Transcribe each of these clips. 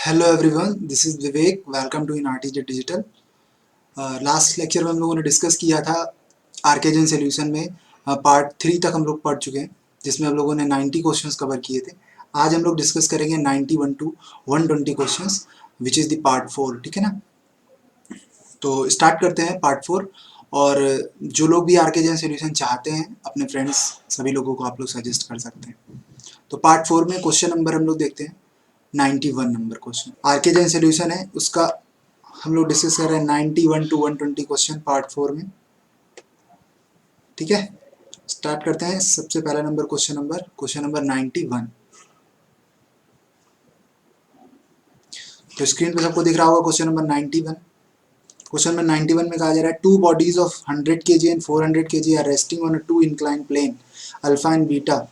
Hello everyone, this is Vivek. Welcome to in RTJ digital. Last lecture में हम लोगों ने डिस्कस किया था आर्केजन सॉल्यूशन में। पार्ट 3 तक हम लोग पढ़ चुके हैं, जिसमें हम लोगों ने 90 क्वेश्चंस कवर किए थे। आज हम लोग डिस्कस करेंगे 91 to 120 questions, which is the part 4। ठीक है ना? तो स्टार्ट करते हैं पार्ट 4। और जो लोग भी आर्केजन सॉल्यूशन चाहते हैं, अपने फ्रेंड्स सभी लोगों को आप लोग सजेस्ट कर सकते हैं। तो पार्ट 4 में क्वेश्चन नंबर हम लोग देखते हैं 91 नंबर क्वेश्चन। आर्केजन सॉल्यूशन है उसका हम लोग डिस्कस कर रहे हैं 91 टू 120 क्वेश्चन पार्ट 4 में। ठीक है, स्टार्ट करते हैं। सबसे पहला नंबर क्वेश्चन नंबर 91। तो स्क्रीन पे सबको दिख रहा होगा क्वेश्चन नंबर 91। क्वेश्चन नंबर 91 में कहा जा रहा है two bodies of 100 kg and 400 kg are resting on a two incline plane alpha and beta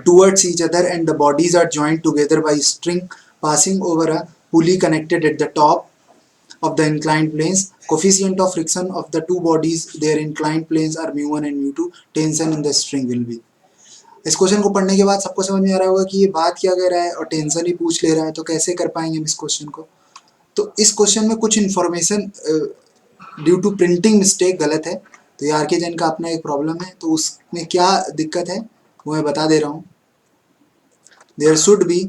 towards each other, and the bodies are joined together by string passing over a pulley connected at the top of the inclined planes. Coefficient of friction of the two bodies, their inclined planes are mu1 and mu2. Tension in the string will be. इस question को पढ़ने के बाद सबको समझ में आ रहा होगा कि ये बात क्या कह रहा है, और टेंशन ही पूछ ले रहा है, तो कैसे कर पाएंगे हम इस क्वेश्चन को। तो इस क्वेश्चन में कुछ information due to printing mistake गलत है। तो ये आरके जैन का अपना एक प्रॉब्लम है, तो उसमें क्या दिक्कत है वो मैं बता दे रहा हूँ। There should be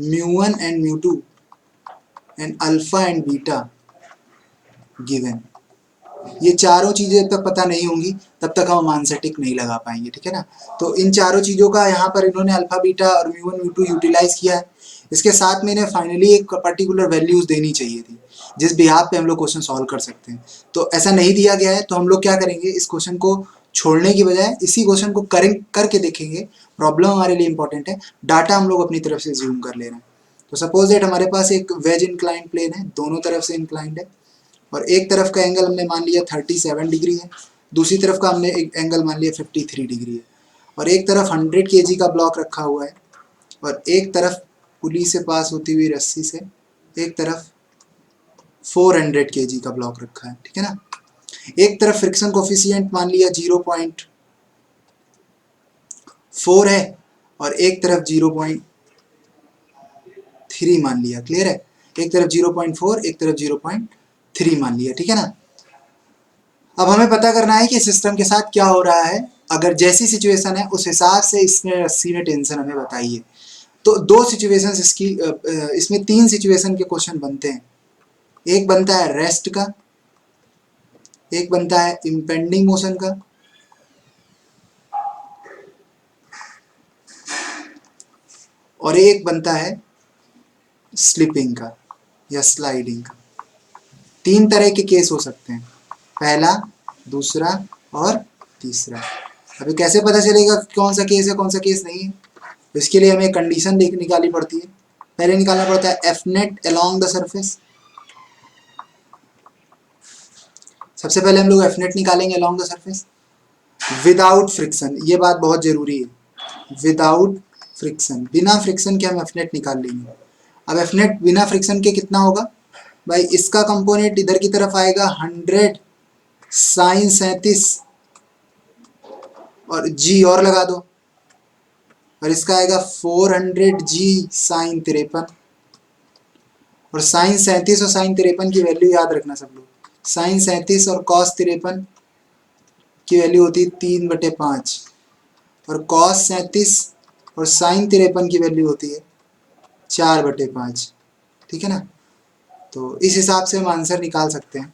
mu1 and mu2 and alpha and beta given। ये चारों चीजें जब तक पता नहीं होंगी तब तक हम आंसर टिक नहीं लगा पाएंगे। ठीक है ना? तो इन चारों चीजों का यहाँ पर इन्होंने अल्फा बीटा और mu1 mu2 यूटिलाइज किया है। इसके साथ में इन्हें फाइनली एक पर्टिकुलर वैल्यूज देनी चाहिए थी, जिस बिहाफ पे हम लोग क्वेश्चन सॉल्व कर सकते हैं। तो ऐसा नहीं दिया गया है, तो हम लोग क्या करेंगे, इस क्वेश्चन को छोड़ने की बजाय इसी क्वेश्चन को करके देखेंगे। प्रॉब्लम हमारे लिए इंपॉर्टेंट है, डाटा हम लोग अपनी तरफ से जूम कर ले रहे हैं। तो सपोज दैट हमारे पास एक वेज इंक्लाइंड प्लेन है, दोनों तरफ से इंक्लाइंड है, और एक तरफ का एंगल हमने मान लिया 37 डिग्री है, दूसरी तरफ का हमने एक एंगल मान लिया 53 डिग्री है, और एक तरफ 100 kg का ब्लॉक रखा हुआ है, और एक तरफ पुली से पास होती हुई रस्सी से एक तरफ 400 kg का ब्लॉक रखा है। ठीक है ना? एक तरफ फ्रिक्शन कोफिशिएंट मान लिया 0.4 है, और एक तरफ 0.3 मान लिया। क्लियर है? एक तरफ 0.4, एक तरफ 0.3 मान लिया। ठीक है ना? अब हमें पता करना है कि सिस्टम के साथ क्या हो रहा है। अगर जैसी सिचुएशन है उस हिसाब से इसमें रस्सी में टेंशन हमें बताइए। तो दो सिचुएशंस इसकी इसमें 3 सिचुएशन के क्वेश्चन बनते हैं। एक बनता है रेस्ट का, एक बनता है इम्पेंडिंग मोशन का, और एक बनता है स्लिपिंग का या स्लाइडिंग का। 3 तरह के केस हो सकते हैं, पहला, दूसरा और तीसरा। अभी कैसे पता चलेगा कौन सा केस है कौन सा केस नहीं है? तो इसके लिए हमें कंडीशन निकालनी पड़ती है। पहले निकालना पड़ता है F net along the surface. सबसे पहले हम लोग एफ नेट निकालेंगे along the surface without friction. ये बात बहुत जरूरी है, विदाउट फ्रिक्शन, बिना फ्रिक्शन के हम एफ नेट निकाल लेंगे। अब एफ नेट बिना फ्रिक्शन के कितना होगा भाई? इसका कंपोनेंट इधर की तरफ आएगा 100 साइन 37 और जी और लगा दो, और इसका आएगा 400 जी साइन 53। और साइन 37 और साइन 53 की वैल्यू याद रखना सब लोग। साइन 37 और कॉस 53 की वैल्यू होती है 3/5, और कॉस 37 और साइन 53 की वैल्यू होती है 4/5। ठीक है ना? तो इस हिसाब से हम आंसर निकाल सकते हैं।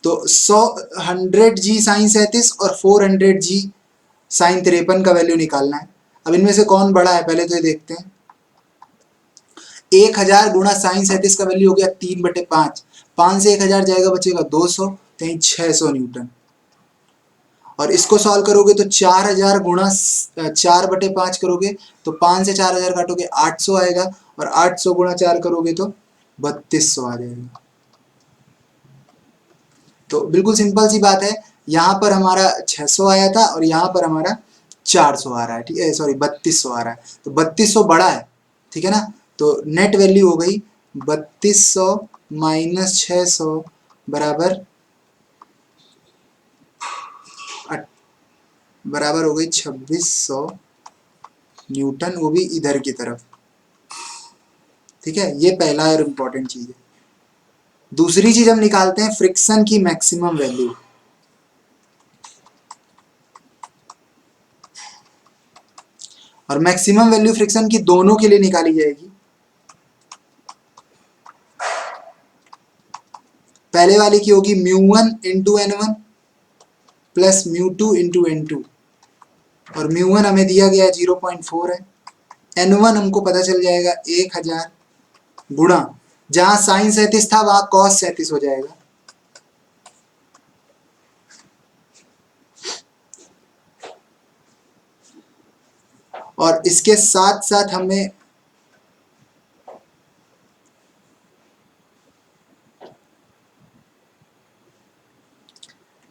तो 100 जी साइन 37 और 400 जी साइन 53 का वैल्यू निकालना है। अब इनमें से कौन बड़ा है पहले तो ये देखते हैं। 1000 गुणा साइन 37 का वैल्यू हो गया 3/5, 5 से 1000 जाएगा, बचेगा 200, कहीं 600 न्यूटन। और इसको सॉल्व करोगे तो 4000 गुणा 4/5 करोगे तो 5 से 4000 काटोगे 800 आएगा, और 800 गुणा 4 करोगे तो 3200 आ जाएगा। तो बिल्कुल सिंपल सी बात है, यहाँ पर हमारा 600 आया था और यहाँ पर हमारा 400 आ रहा है। ठीक है, सॉरी 3200 आ रहा है, तो 3200 बड़ा है। ठीक है ना? तो नेट वैल्यू हो गई 3200 माइनस 600 बराबर हो गई 2600 न्यूटन, वो भी इधर की तरफ। ठीक है, ये पहला और इम्पोर्टेंट चीज है। दूसरी चीज हम निकालते हैं फ्रिक्शन की मैक्सिमम वैल्यू। और मैक्सिमम वैल्यू फ्रिक्शन की दोनों के लिए निकाली जाएगी। पहले वाले की होगी μ1 into n1 plus μ2 into n2, और μ1 हमें दिया गया 0.4 है, n1 हमको पता चल जाएगा 1000 गुणा, जहां साइन 37 था वहां कॉस 37 हो जाएगा। और इसके साथ साथ हमें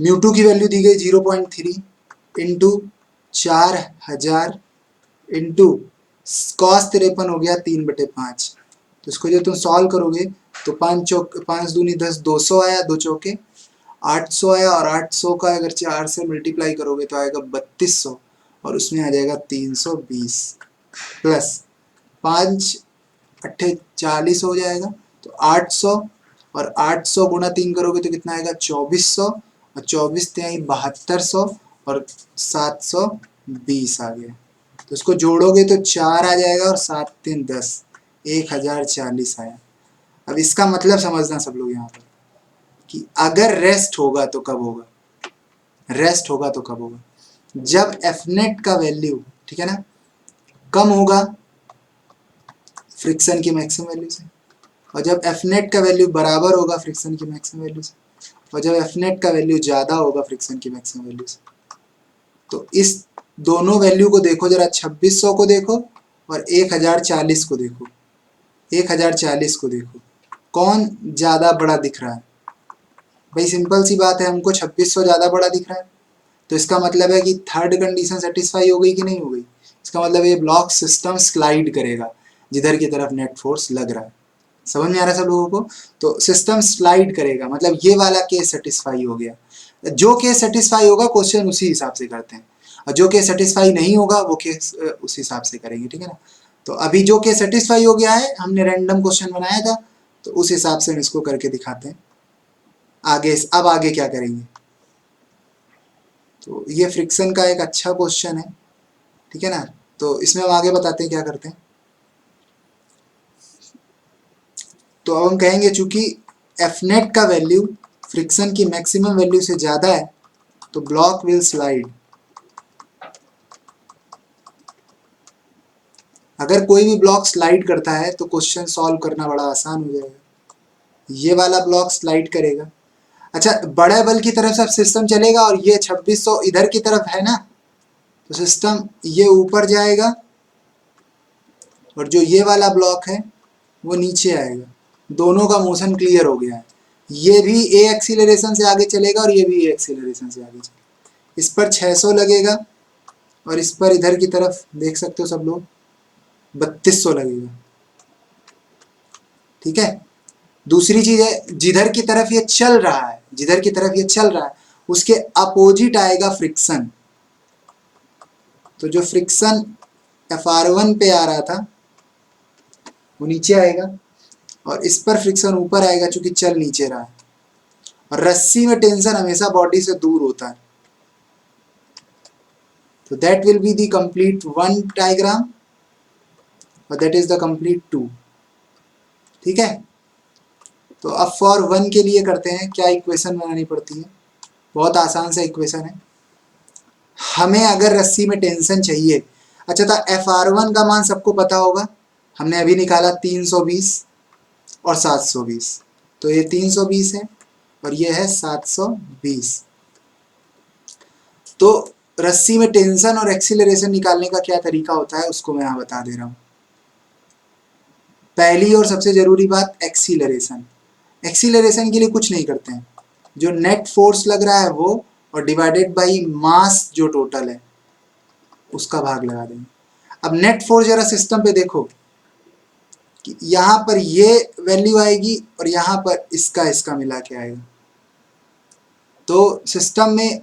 μ2 की वैल्यू दी गई 0.3 इंटू 4000 इंटू कॉस 53 हो गया 3/5। तो इसको जो तुम सॉल्व करोगे तो 5 दूनी 10, 200 आया, 2 चौके 800 आया, और 800 का अगर 4 से मल्टीप्लाई करोगे तो आएगा 3200, और उसमें आ जाएगा 320 प्लस 5 अट्ठे 40 हो जाएगा, तो 800, और 800 गुणा 3 करोगे तो कितना आएगा 2400, और 24 तिहाई 7200, और 720 आ गया। तो इसको जोड़ोगे तो 4 आ जाएगा, और 7 3 10, 1040 आया। अब इसका मतलब समझना सब लोग यहाँ पर कि अगर रेस्ट होगा तो कब होगा, रेस्ट होगा तो कब होगा, जब एफ नेट का वैल्यू, ठीक है ना, कम होगा फ्रिक्शन की मैक्सिमम वैल्यू से, और जब एफ नेट का वैल्यू बराबर होगा फ्रिक्शन की मैक्सिमम वैल्यू से, और जब एफ नेट का वैल्यू ज़्यादा होगा फ्रिक्शन की मैक्सिमम वैल्यू से। तो इस दोनों वैल्यू को देखो जरा, 2600 को देखो और 1040 को देखो, 1040 को देखो, कौन ज़्यादा बड़ा दिख रहा है? भाई सिंपल सी बात है, हमको 2600 ज़्यादा बड़ा दिख रहा है, तो इसका मतलब है कि थर्ड कंडीशन सेटिस्फाई हो गई कि नहीं हो गई। इसका मतलब ये ब्लॉक सिस्टम स्लाइड करेगा जिधर की तरफ नेट फोर्स लग रहा है। समझ में आ रहा है सब लोगों को? तो सिस्टम स्लाइड करेगा, मतलब ये वाला केस सेटिस्फाई हो गया। जो केस सेटिस्फाई होगा क्वेश्चन उसी हिसाब से करते हैं, और जो केस सेटिस्फाई नहीं होगा वो केस उस हिसाब से करेंगे, ठीक है ना। तो अभी जो केस सेटिस्फाई हो गया है, हमने रैंडम क्वेश्चन बनाया था, तो उस हिसाब से हम इसको करके दिखाते हैं। आगे अब आगे क्या करेंगे, तो ये फ्रिक्शन का एक अच्छा क्वेश्चन है, ठीक है ना। तो इसमें हम आगे बताते हैं क्या करते हैं। तो अब हम कहेंगे चूंकि एफ नेट का वैल्यू फ्रिक्शन की मैक्सिमम वैल्यू से ज़्यादा है, तो ब्लॉक विल स्लाइड। अगर कोई भी ब्लॉक स्लाइड करता है तो क्वेश्चन सॉल्व करना बड़ा आसान हो जाएगा। ये वाला ब्लॉक स्लाइड करेगा। अच्छा, बड़े बल की तरफ से सिस्टम चलेगा, और ये 2600 इधर की तरफ है ना, तो सिस्टम ये ऊपर जाएगा, और जो ये वाला ब्लॉक है वो नीचे आएगा। दोनों का मोशन क्लियर हो गया है। ये भी ए एक्सीलरेशन से आगे चलेगा, और ये भी ए एक्सीलरेशन से आगे चलेगा। इस पर 600 लगेगा, और इस पर इधर की तरफ देख सकते हो सब लोग 3200 लगेगा, ठीक है। दूसरी चीज है, जिधर की तरफ ये चल रहा है, जिधर की तरफ ये चल रहा है उसके अपोजिट आएगा फ्रिक्शन। तो जो फ्रिक्शन FR1 पे आ रहा था वो नीचे आएगा, और इस पर फ्रिक्शन ऊपर आएगा चूंकि चल नीचे रहा है। और रस्सी में टेंशन हमेशा बॉडी से दूर होता है। तो that will be the complete 1 diagram, और दैट इज द कंप्लीट 2, ठीक है। तो अब फॉर 1 के लिए करते हैं, क्या इक्वेशन बनानी पड़ती है। बहुत आसान सा इक्वेशन है। हमें अगर रस्सी में टेंशन चाहिए, अच्छा था, FR1 का मान सबको पता होगा, हमने अभी निकाला 320 और 720। तो ये 320 है और ये है 720। तो रस्सी में टेंशन और एक्सीलरेशन निकालने का क्या तरीका होता है उसको मैं यहाँ बता दे रहा हूँ। पहली और सबसे जरूरी बात, एक्सीलरेशन। एक्सीलरेशन के लिए कुछ नहीं करते हैं, जो नेट फोर्स लग रहा है वो, और डिवाइडेड बाई मास जो टोटल है उसका भाग लगा देंगे। अब नेट फोर्स जरा सिस्टम पे देखो कि यहाँ पर ये वैल्यू आएगी, और यहाँ पर इसका मिला के आएगा। तो सिस्टम में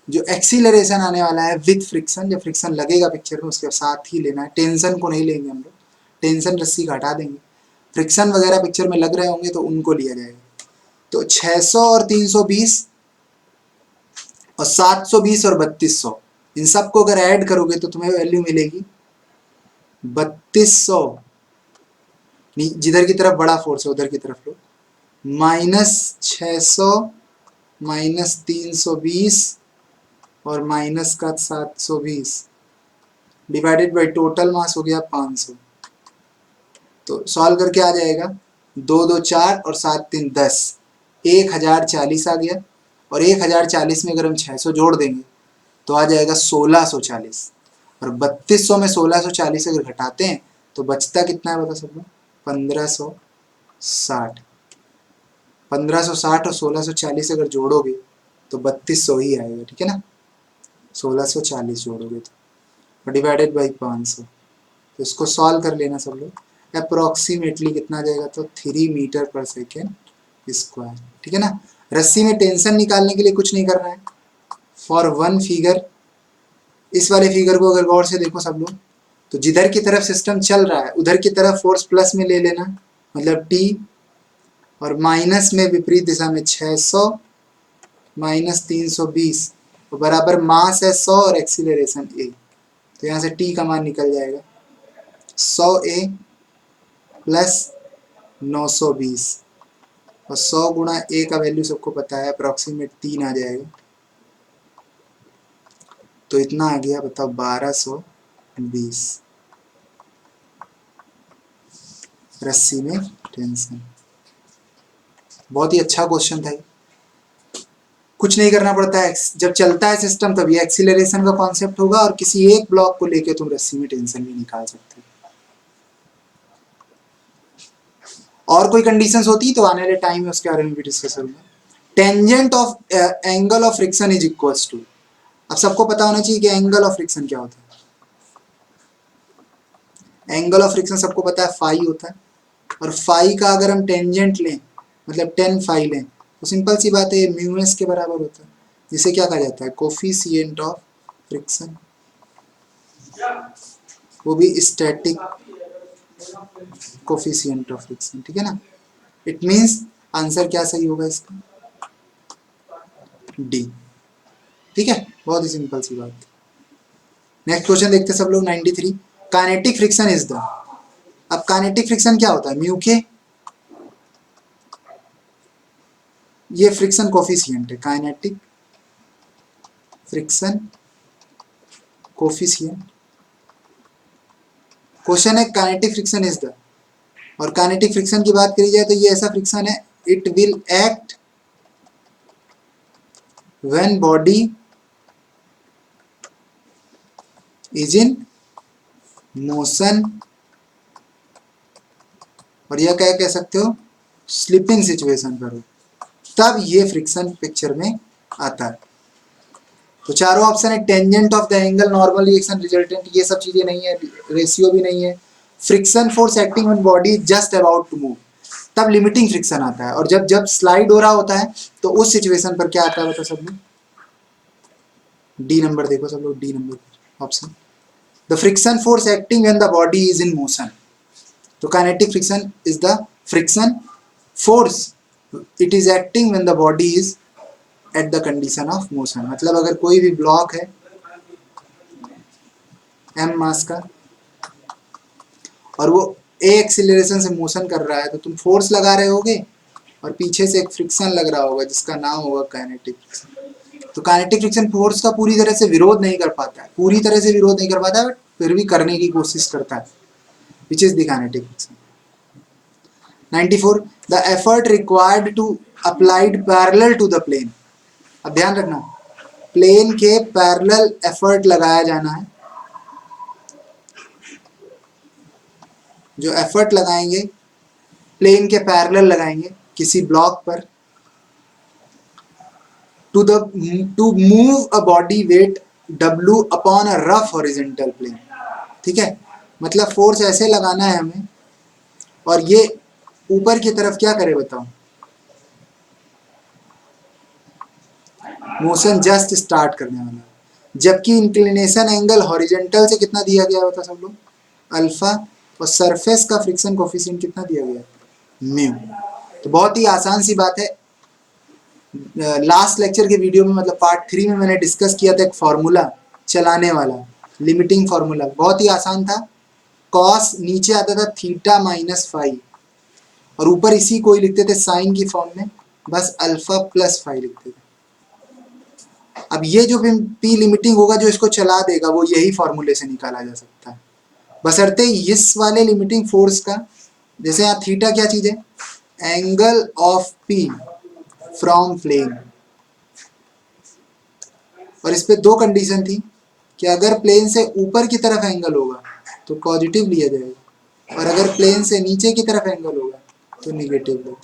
जो एक्सीलरेशन आने वाला है विथ फ्रिक्शन, जब फ्रिक्शन लगेगा पिक्चर में उसके साथ ही लेना है, टेंशन को नहीं लेंगे हम लोग, टेंशन रस्सी का हटा देंगे, फ्रिक्शन वगैरह पिक्चर में लग रहे होंगे तो उनको लिया जाएगा। तो 600 और 320 और 720 और 3200, इन सबको अगर ऐड करोगे तो तुम्हें वैल्यू मिलेगी 3200, जिधर की तरफ बड़ा फोर्स है उधर की तरफ लो, -600 -320 और माइनस का 720 डिवाइडेड बाई टोटल मास हो गया 500। तो सॉल्व करके आ जाएगा 2 2 4 और 7 3 10, 1040 आ गया। और 1040 में अगर हम 600 जोड़ देंगे तो आ जाएगा 1640, और 3200 में 1640 अगर घटाते हैं तो बचता कितना है बता सब लोग? 1560। 1560 और 1640 अगर जोड़ोगे तो 3200 ही आएगा, ठीक है ना। 1640 जोड़ोगे तो डिवाइडेड बाई 500, तो इसको सॉल्व कर लेना सब लोग। अप्रोक्सीमेटली कितना जाएगा तो 3 मीटर पर सेकेंड स्क्वायर, ठीक है ना। रस्सी में टेंशन निकालने के लिए कुछ नहीं करना है। फॉर वन फिगर, इस वाले फिगर को अगर गौर से देखो सब लोग, तो जिधर की तरफ सिस्टम चल रहा है उधर की तरफ फोर्स प्लस में ले लेना, मतलब T, और माइनस में विपरीत दिशा में 600 -320 तो बराबर मास है 100 और एक्सीलरेशन A। तो यहाँ से T का मान निकल जाएगा 100A प्लस 920, और 100 गुणा A का वैल्यू सबको पता है अप्रॉक्सीमेट 3 आ जाएगा। तो इतना आ गया, बताओ 1220 रस्सी में टेंशन। बहुत ही अच्छा क्वेश्चन था। कुछ नहीं करना पड़ता है, जब चलता है सिस्टम तब ये एक्सीलरेशन का कॉन्सेप्ट होगा, और किसी एक ब्लॉक को लेके तुम रस्सी में टेंशन भी निकाल सकते हो। और कोई कंडीशंस होती तो आने वाले टाइम में उसके बारे में भी डिस्कस करूंगा। Tangent of angle of friction is equals to, अब सबको पता होना चाहिए कि एंगल ऑफ फ्रिक्शन क्या होता है। एंगल ऑफ फ्रिक्शन सबको पता है फाई होता है, और फाई का अगर हम टेंजेंट लें मतलब 10 फाई लें तो सिंपल सी बात है म्यू एस के बराबर होता है, जिसे क्या कहा जाता है कोफिशिएंट ऑफ फ्रिक्शन, वो भी स्टैटिक कोफिशिएंट ऑफ फ्रिक्शन, ठीक है ना। इट मींस आंसर क्या सही होगा इसका, डी, ठीक है। बहुत ही सिंपल सी बात। नेक्स्ट क्वेश्चन देखते सब लोग 93। काइनेटिक फ्रिक्शन इज द, अब काइनेटिक फ्रिक्शन क्या होता है, म्यू के, ये फ्रिक्शन कोफिशिएंट है, काइनेटिक फ्रिक्शन कोफिशिएंट। क्वेश्चन है काइनेटिक फ्रिक्शन इज द, और काइनेटिक फ्रिक्शन की बात करी जाए तो ये ऐसा फ्रिक्शन है, it will act when body is in motion, और यह क्या कह सकते हो स्लिपिंग सिचुएशन पर हो, तब ये फ्रिक्शन पिक्चर में आता है। तो चारों ऑप्शन है, tangent of the angle, normal reaction, resultant, ये सब चीजें नहीं है, रेशियो भी नहीं है। Friction force acting on body just about to move, तब लिमिटिंग फ्रिक्शन आता है। और जब जब स्लाइड हो रहा होता है तो उस सिचुएशन पर क्या आता है बता सब लोग, डी नंबर देखो सब लोग, D number option, the friction force acting when the body is in motion. तो kinetic friction is the friction force, it is acting when the body is at the condition of motion. मतलब अगर कोई भी block है m मास का और वो a acceleration से मोशन कर रहा है, तो तुम फोर्स लगा रहे होगे और पीछे से एक फ्रिक्शन लग रहा होगा जिसका नाम होगा काइनेटिक फ्रिक्शन। तो काइनेटिक फ्रिक्शन फोर्स का पूरी तरह से विरोध नहीं कर पाता है, पूरी तरह से विरोध नहीं कर पाता है, बट फिर भी करने की कोशिश करता है, which is the kinetic friction. 94 the effort required to applied parallel to the plane, अब ध्यान रखना प्लेन के पैरेलल एफर्ट लगाया जाना है, जो एफर्ट लगाएंगे प्लेन के पैरेलल लगाएंगे किसी ब्लॉक पर, to move a body weight W upon a rough horizontal plane, ठीक है। मतलब फोर्स ऐसे लगाना है हमें और ये ऊपर की तरफ क्या करे बताओ, मोशन जस्ट स्टार्ट करने वाला है, जबकि इंक्लिनेशन एंगल हॉरिजेंटल से कितना दिया गया होता सब लोग, अल्फा, और सरफेस का फ्रिक्शन कोफिशिएंट कितना दिया गया, म्यू। तो बहुत ही आसान सी बात है। लास्ट लेक्चर के वीडियो में मतलब पार्ट 3 में मैंने डिस्कस किया था एक फार्मूला चलाने वाला, लिमिटिंग फार्मूला, बहुत ही आसान था। कॉस नीचे आता था थीटा माइनस फाइव, और ऊपर इसी को ही लिखते थे साइन की फॉर्म में, बस अल्फा प्लस फाइव लिखते थे। अब ये जो पी लिमिटिंग होगा जो इसको चला देगा वो यही फॉर्मूले से निकाला जा सकता है, बशर्ते इस वाले लिमिटिंग फोर्स का, जैसे यहाँ थीटा क्या चीज है, angle of P from plane, और इस पे दो कंडीशन थी कि अगर प्लेन से ऊपर की तरफ एंगल होगा तो पॉजिटिव लिया जाएगा, और अगर प्लेन से नीचे की तरफ एंगल होगा तो निगेटिव होगा।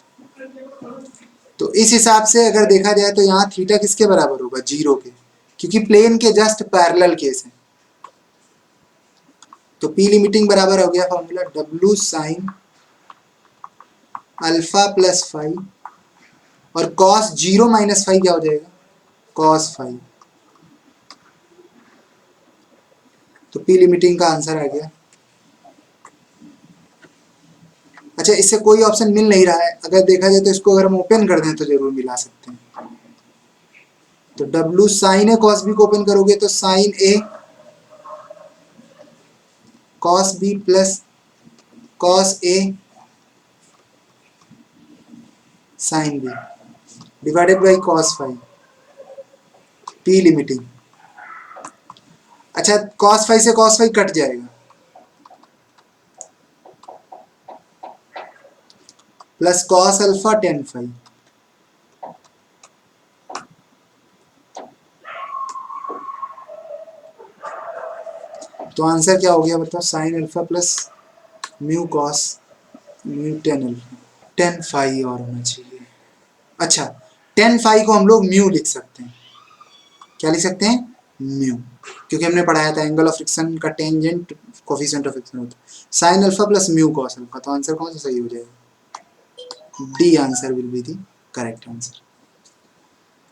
तो इस हिसाब से अगर देखा जाए तो यहाँ थीटा किसके बराबर होगा, जीरो के, क्योंकि प्लेन के जस्ट पैरेलल केस है। तो पी लिमिटिंग बराबर हो गया formula W sign alpha plus five, और कॉस जीरो माइनस फाइव क्या हो जाएगा, कॉस फाइव। तो पी लिमिटिंग का आंसर आ गया। अच्छा, इससे कोई ऑप्शन मिल नहीं रहा है, अगर देखा जाए तो इसको अगर हम ओपन कर दें तो जरूर मिला सकते हैं। तो W sine A cos B को ओपन करोगे तो sine A cos B plus cos A sine B divided by cos five, P limiting. अच्छा, कॉस फाइव से कॉस फाइव कट जाएगा, plus cos alpha tan five, तो answer क्या हो गया बताओ, sine alpha plus mu cos mu tan alpha, tan five और होना चाहिए। अच्छा, टेन फाइव को हम लोग म्यू लिख सकते हैं, क्या लिख सकते हैं, म्यू, क्योंकि हमने पढ़ाया था एंगल ऑफ फ्रिक्शन का टेंजेंट कोफिशिएंट ऑफ फ्रिक्शन होता है sign alpha plus mu cos alpha. तो आंसर कौन सा सही हो जाएगा, D answer will be the correct answer.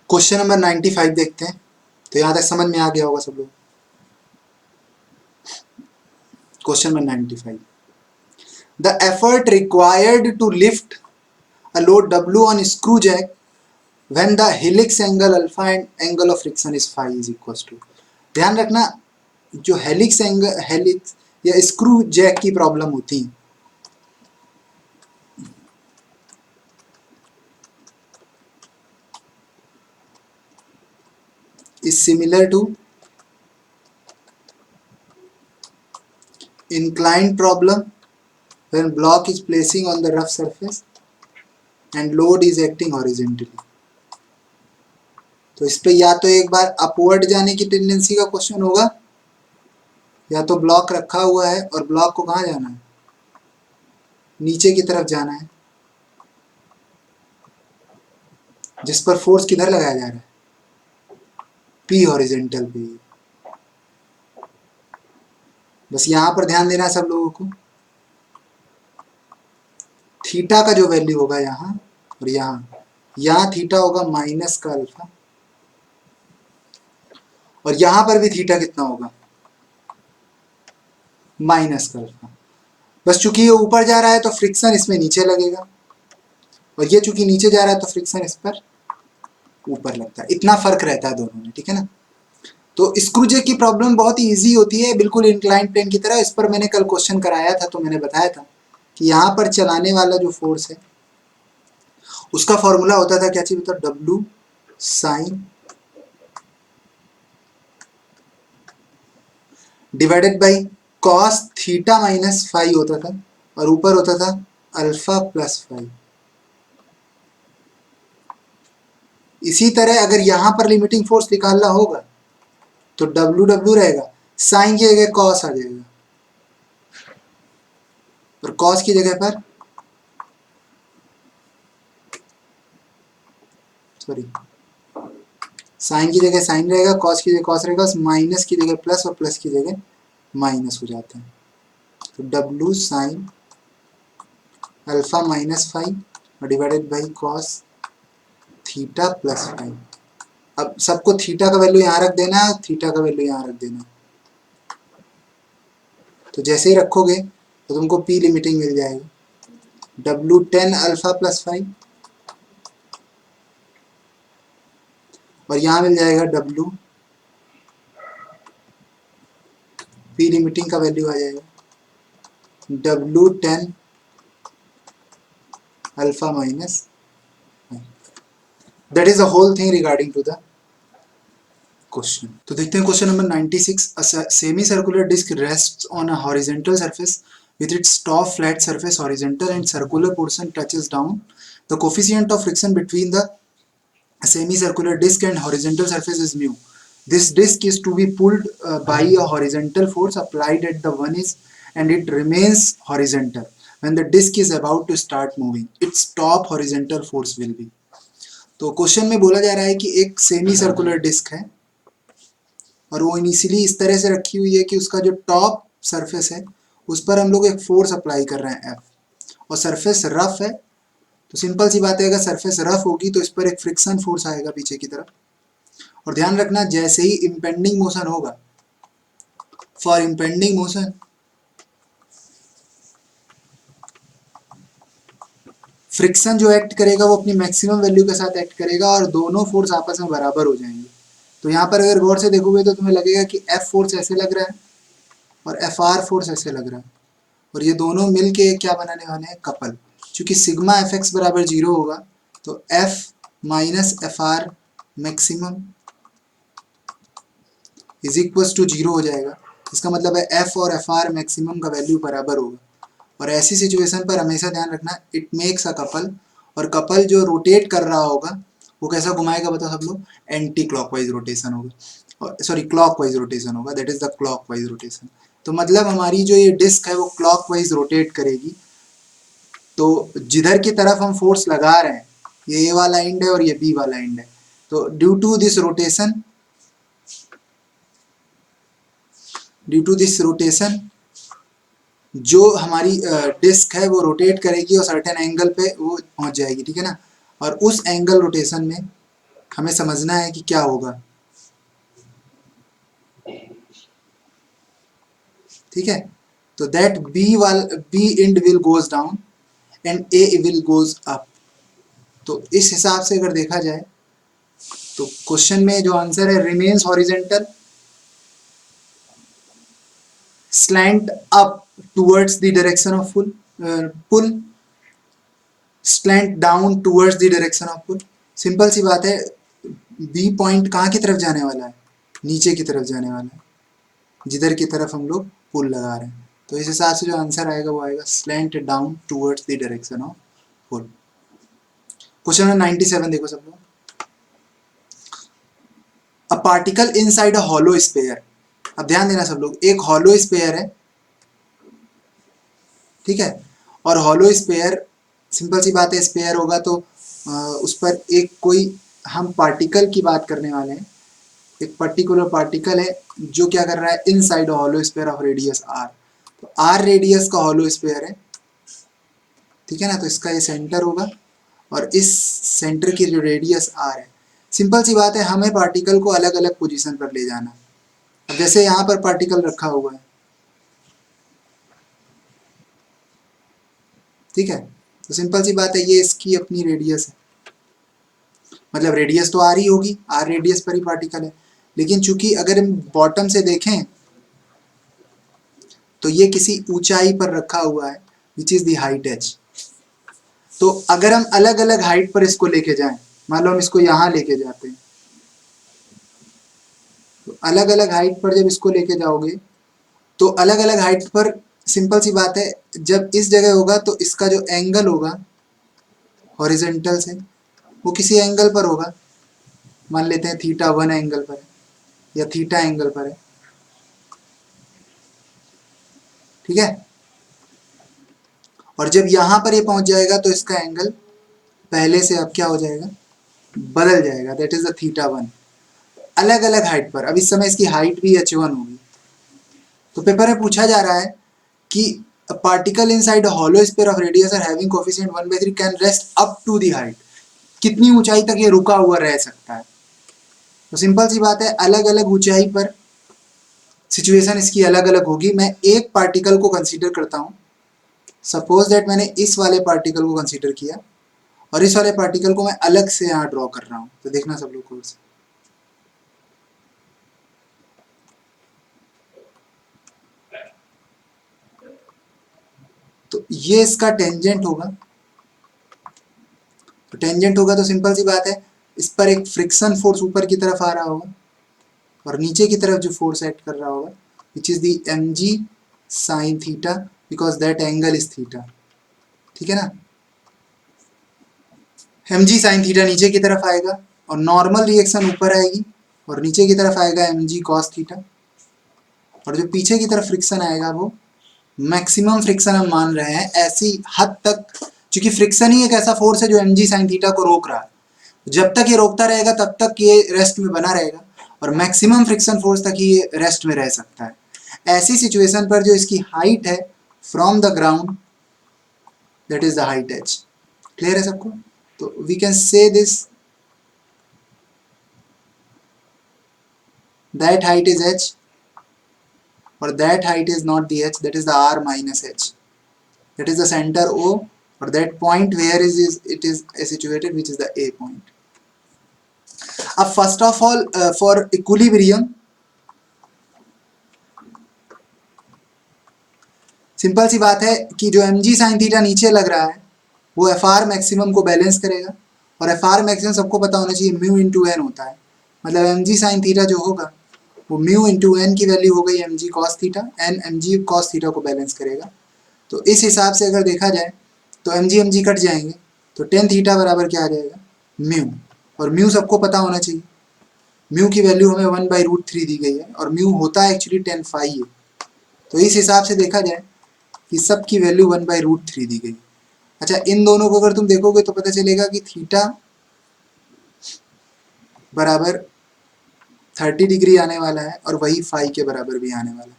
Question number 95 देखते हैं। तो यहाँ तक समझ में आ गया होगा सब लोग। Question number 95, the effort required to lift a load W on screw jack when the helix angle alpha and angle of friction is phi is equals to। ध्यान रखना, जो हेलिक्स एंगल, हेलिक्स या स्क्रू जैक की problem होती है, is similar to inclined problem when block is placing on the rough surface and load is acting horizontally। तो इस पे या तो एक बार अपवर्ड जाने की टेंडेंसी का क्वेश्चन होगा, या तो ब्लॉक रखा हुआ है और ब्लॉक को कहाँ जाना है, नीचे की तरफ जाना है, जिस पर फोर्स किधर लगाया जा रहा है, पी हॉरिजेंटल पे। बस यहाँ पर ध्यान देना है सब लोगों को, थीटा का जो वैल्यू होगा यहाँ और यहाँ थीटा होगा माइनस का अल्फा, और यहाँ पर भी थीटा कितना होगा, माइनस का अल्फा। बस चूंकि ये ऊपर जा रहा है तो फ्रिक्शन इसमें नीचे लगेगा, और ये चूंकि नीचे जा रहा है तो फ्रिक्शन इस पर ऊपर लगता है, इतना फर्क रहता है दोनों में, ठीक है ना। तो स्क्रू जैक की प्रॉब्लम बहुत ही ईजी होती है, बिल्कुल इंक्लाइन प्लेन की तरह। इस पर मैंने कल क्वेश्चन कराया था, तो मैंने बताया था कि यहाँ पर चलाने वाला जो फोर्स है उसका फॉर्मूला होता था क्या चीज, होता W sine divided by cos theta minus five होता था, और ऊपर होता था अल्फा प्लस फाइव। इसी तरह अगर यहां पर लिमिटिंग फोर्स निकालना होगा तो डब्लू डब्लू रहेगा, साइन की जगह कॉस आ जाएगा, और कॉस की जगह पर सॉरी साइन की जगह साइन रहेगा, कॉस की जगह कॉस रहेगा, माइनस की जगह प्लस और प्लस की जगह माइनस हो जाता है। तो W sine alpha minus five divided by cos theta plus five. अब सबको थीटा का वैल्यू यहाँ रख देना है, थीटा का वैल्यू यहाँ रख देना है। तो जैसे ही रखोगे तो तुमको पी लिमिटिंग मिल जाएगी, W10 अल्फा प्लस 5, और यहाँ मिल जाएगा W पी लिमिटिंग का वैल्यू आ जाएगा W10 alpha minus, that is the whole thing regarding to the question. तो देखते हैं question number 96। A semi circular disc rests on a horizontal surface with its top flat surface horizontal and circular portion touches down. The coefficient of friction between the semicircular disc and horizontal surface is mu. This disc is to be pulled by a horizontal force applied at the one edge and it remains horizontal. When the disc is about to start moving, its top horizontal force will be. तो question में बोला जा रहा है कि एक semi circular disc है और वो इनिशियली इस तरह से रखी हुई है कि उसका जो टॉप सरफेस है उस पर हम लोग एक फोर्स अप्लाई कर रहे हैं F, और सरफेस रफ है। तो सिंपल सी बात है, अगर सरफेस रफ होगी तो इस पर एक फ्रिक्शन फोर्स आएगा पीछे की तरफ। और ध्यान रखना, जैसे ही इम्पेंडिंग मोशन होगा, फॉर इम्पेंडिंग मोशन फ्रिक्शन जो एक्ट करेगा वो अपनी मैक्सिमम वैल्यू के साथ एक्ट करेगा और दोनों फोर्स आपस में बराबर हो जाएंगे। तो यहाँ पर अगर गौर से देखोगे तो तुम्हें लगेगा कि F फोर्स ऐसे लग रहा है और FR फोर्स ऐसे लग रहा है, और ये दोनों मिलके क्या बनाने वाले हैं, कपल। चूंकि सिग्मा Fx बराबर 0 होगा तो F minus FR maximum is equals to 0 हो जाएगा। इसका मतलब है F और FR मैक्सिमम का वैल्यू बराबर होगा, और ऐसी सिचुएशन पर हमेशा ध्यान रखना इट मेक्स अ कपल, और कपल जो रोटेट कर रहा होगा वो कैसा घुमाएगा बताओ सब लोग, एंटी क्लॉकवाइज रोटेशन होगा, सॉरी क्लॉकवाइज रोटेशन होगा, that is the clockwise rotation. तो मतलब हमारी जो ये डिस्क है वो क्लॉकवाइज रोटेट करेगी। तो जिधर की तरफ हम फोर्स लगा रहे हैं, ये A वाला एंड है और ये B वाला एंड है, तो ड्यू टू दिस रोटेशन जो हमारी डिस्क है वो रोटेट करेगी और सर्टेन एंगल पे वो पहुंच जाएगी, ठीक है ना। और उस एंगल रोटेशन में हमें समझना है कि क्या होगा, ठीक है। तो that B and will goes down and A will goes up. तो इस हिसाब से अगर देखा जाए तो क्वेश्चन में जो आंसर है, remains horizontal, slant up towards the direction of pull, slant down towards the direction of pull. Simple सी बात है, बी पॉइंट कहाँ की तरफ जाने वाला है, नीचे की तरफ जाने वाला है, जिधर की तरफ हम लोग पुल लगा रहे हैं। तो इस हिसाब से जो आंसर आएगा वो आएगा slant down towards the direction of pull. Question number 97 देखो सब लोग। A particle inside a hollow sphere. अब ध्यान देना सब लोग, एक हॉलो स्फीयर है, ठीक है, और हॉलो स्फीयर सिंपल सी बात है, स्फीयर होगा तो उस पर एक कोई हम पार्टिकल की बात करने वाले हैं। एक पर्टिकुलर पार्टिकल है जो क्या कर रहा है, inside a hollow sphere of radius r। तो r रेडियस का हॉलो स्फीयर है, ठीक है ना। तो इसका ये सेंटर होगा और इस सेंटर की जो रेडियस r है, सिंपल सी बात है, हमें पार्टिकल को अलग अलग पोजीशन पर ले जाना। अब जैसे यहाँ पर पार्टिकल रखा हुआ है, ठीक है, तो सिंपल सी बात है, ये इसकी अपनी रेडियस है, मतलब रेडियस तो r ही होगी, r रेडियस पर ही पार्टिकल है। लेकिन चूंकि अगर हम बॉटम से देखें तो ये किसी ऊंचाई पर रखा हुआ है, which is the height h। तो अगर हम अलग अलग हाइट पर इसको लेके जाएं, मान लो हम इसको यहाँ लेके जाते हैं, तो अलग अलग हाइट पर जब इसको लेके जाओगे तो अलग अलग हाइट पर सिंपल सी बात है, जब इस जगह होगा तो इसका जो एंगल होगा हॉरिजेंटल से वो किसी एंगल पर होगा, मान लेते हैं θ1 एंगल पर है या थीटा एंगल पर है, ठीक है। और जब यहाँ पर ये पहुंच जाएगा तो इसका एंगल पहले से अब क्या हो जाएगा, बदल जाएगा, दैट इज द θ1। अलग अलग हाइट पर, अब इस समय इसकी हाइट भी h1 होगी। तो पेपर में पूछा जा रहा है कि a particle inside a hollow sphere of radius are having coefficient 1/3 can rest up to the height, कितनी ऊंचाई तक ये रुका हुआ रह सकता है। तो सिंपल सी बात है, अलग अलग ऊंचाई पर सिचुएशन इसकी अलग अलग होगी। मैं एक पार्टिकल को कंसीडर करता हूँ, सपोज दैट मैंने इस वाले पार्टिकल को कंसीडर किया और इस वाले पार्टिकल को मैं अलग से यहाँ ड्रॉ कर रहा हूँ। तो देखना सब लोग कोर्स, तो ये इसका टेंजेंट होगा। तो टेंजेंट होगा तो सिंपल सी बात है, इस पर एक फ्रिक्शन फोर्स ऊपर की तरफ आ रहा होगा और नीचे की तरफ जो फोर्स एक्ट कर रहा होगा which is the mg sin theta because that angle is theta. ठीक है ना, mg sin थीटा नीचे की तरफ आएगा और नॉर्मल रिएक्शन ऊपर आएगी और नीचे की तरफ आएगा mg cos थीटा, और जो पीछे की तरफ फ्रिक्शन आएगा वो मैक्सिमम फ्रिक्शन हम मान रहे हैं ऐसी हद तक, क्योंकि फ्रिक्शन ही एक ऐसा फोर्स है जो mg sin थीटा को रोक रहा है। जब तक ये रोकता रहेगा तब तक ये रेस्ट में बना रहेगा और मैक्सिमम फ्रिक्शन फोर्स तक ही ये रेस्ट में रह सकता है। ऐसी सिचुएशन पर जो इसकी हाइट है from the ground, that is the height h। Clear है सबको? तो we can say this that height is h और that height is not the h, that is the r minus h, that is the center O, or that point where is it is situated, which is the A point. अब first of all for equilibrium, simple सी बात है कि जो mg sin theta नीचे लग रहा है वो fr मैक्सिमम को बैलेंस करेगा और fr मैक्सिमम सबको पता होना चाहिए म्यू इंटू एन होता है। मतलब mg sin थीटा जो होगा वो म्यू इंटू एन की वैल्यू हो गई mg cos theta, N mg cos theta को बैलेंस करेगा। तो इस हिसाब से अगर देखा जाए तो mg कट जाएंगे तो टेन थीटा बराबर क्या आ जाएगा, म्यू। और म्यू सबको पता होना चाहिए, म्यू की वैल्यू हमें 1/√3 दी गई है और म्यू होता है एक्चुअली 10 फाई है। तो इस हिसाब से देखा जाए कि सब की वैल्यू 1/√3 दी गई। अच्छा, इन दोनों को अगर तुम देखोगे तो पता चलेगा कि थीटा बराबर 30 डिग्री आने वाला है और वही फाई के बराबर भी आने वाला है,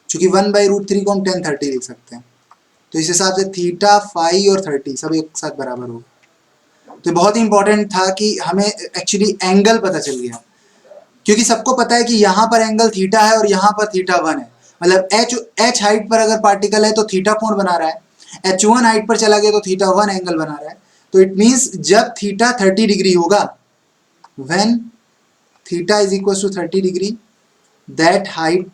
चूंकि 1/√3 को हम 10/30 लिख सकते हैं। तो इस हिसाब से थीटा, फाई और 30 सब एक साथ बराबर होगा। तो बहुत ही इंपॉर्टेंट था कि हमें एक्चुअली एंगल पता चल गया, क्योंकि सबको पता है कि यहाँ पर एंगल थीटा है और यहाँ पर थीटा 1 है। मतलब h हाइट पर अगर पार्टिकल है तो थीटा कोण बना रहा है, h1 हाइट पर चला गया तो थीटा 1 एंगल बना रहा है। तो इट मीन्स जब थीटा 30 डिग्री होगा, when theta is equal to 30 degree, that height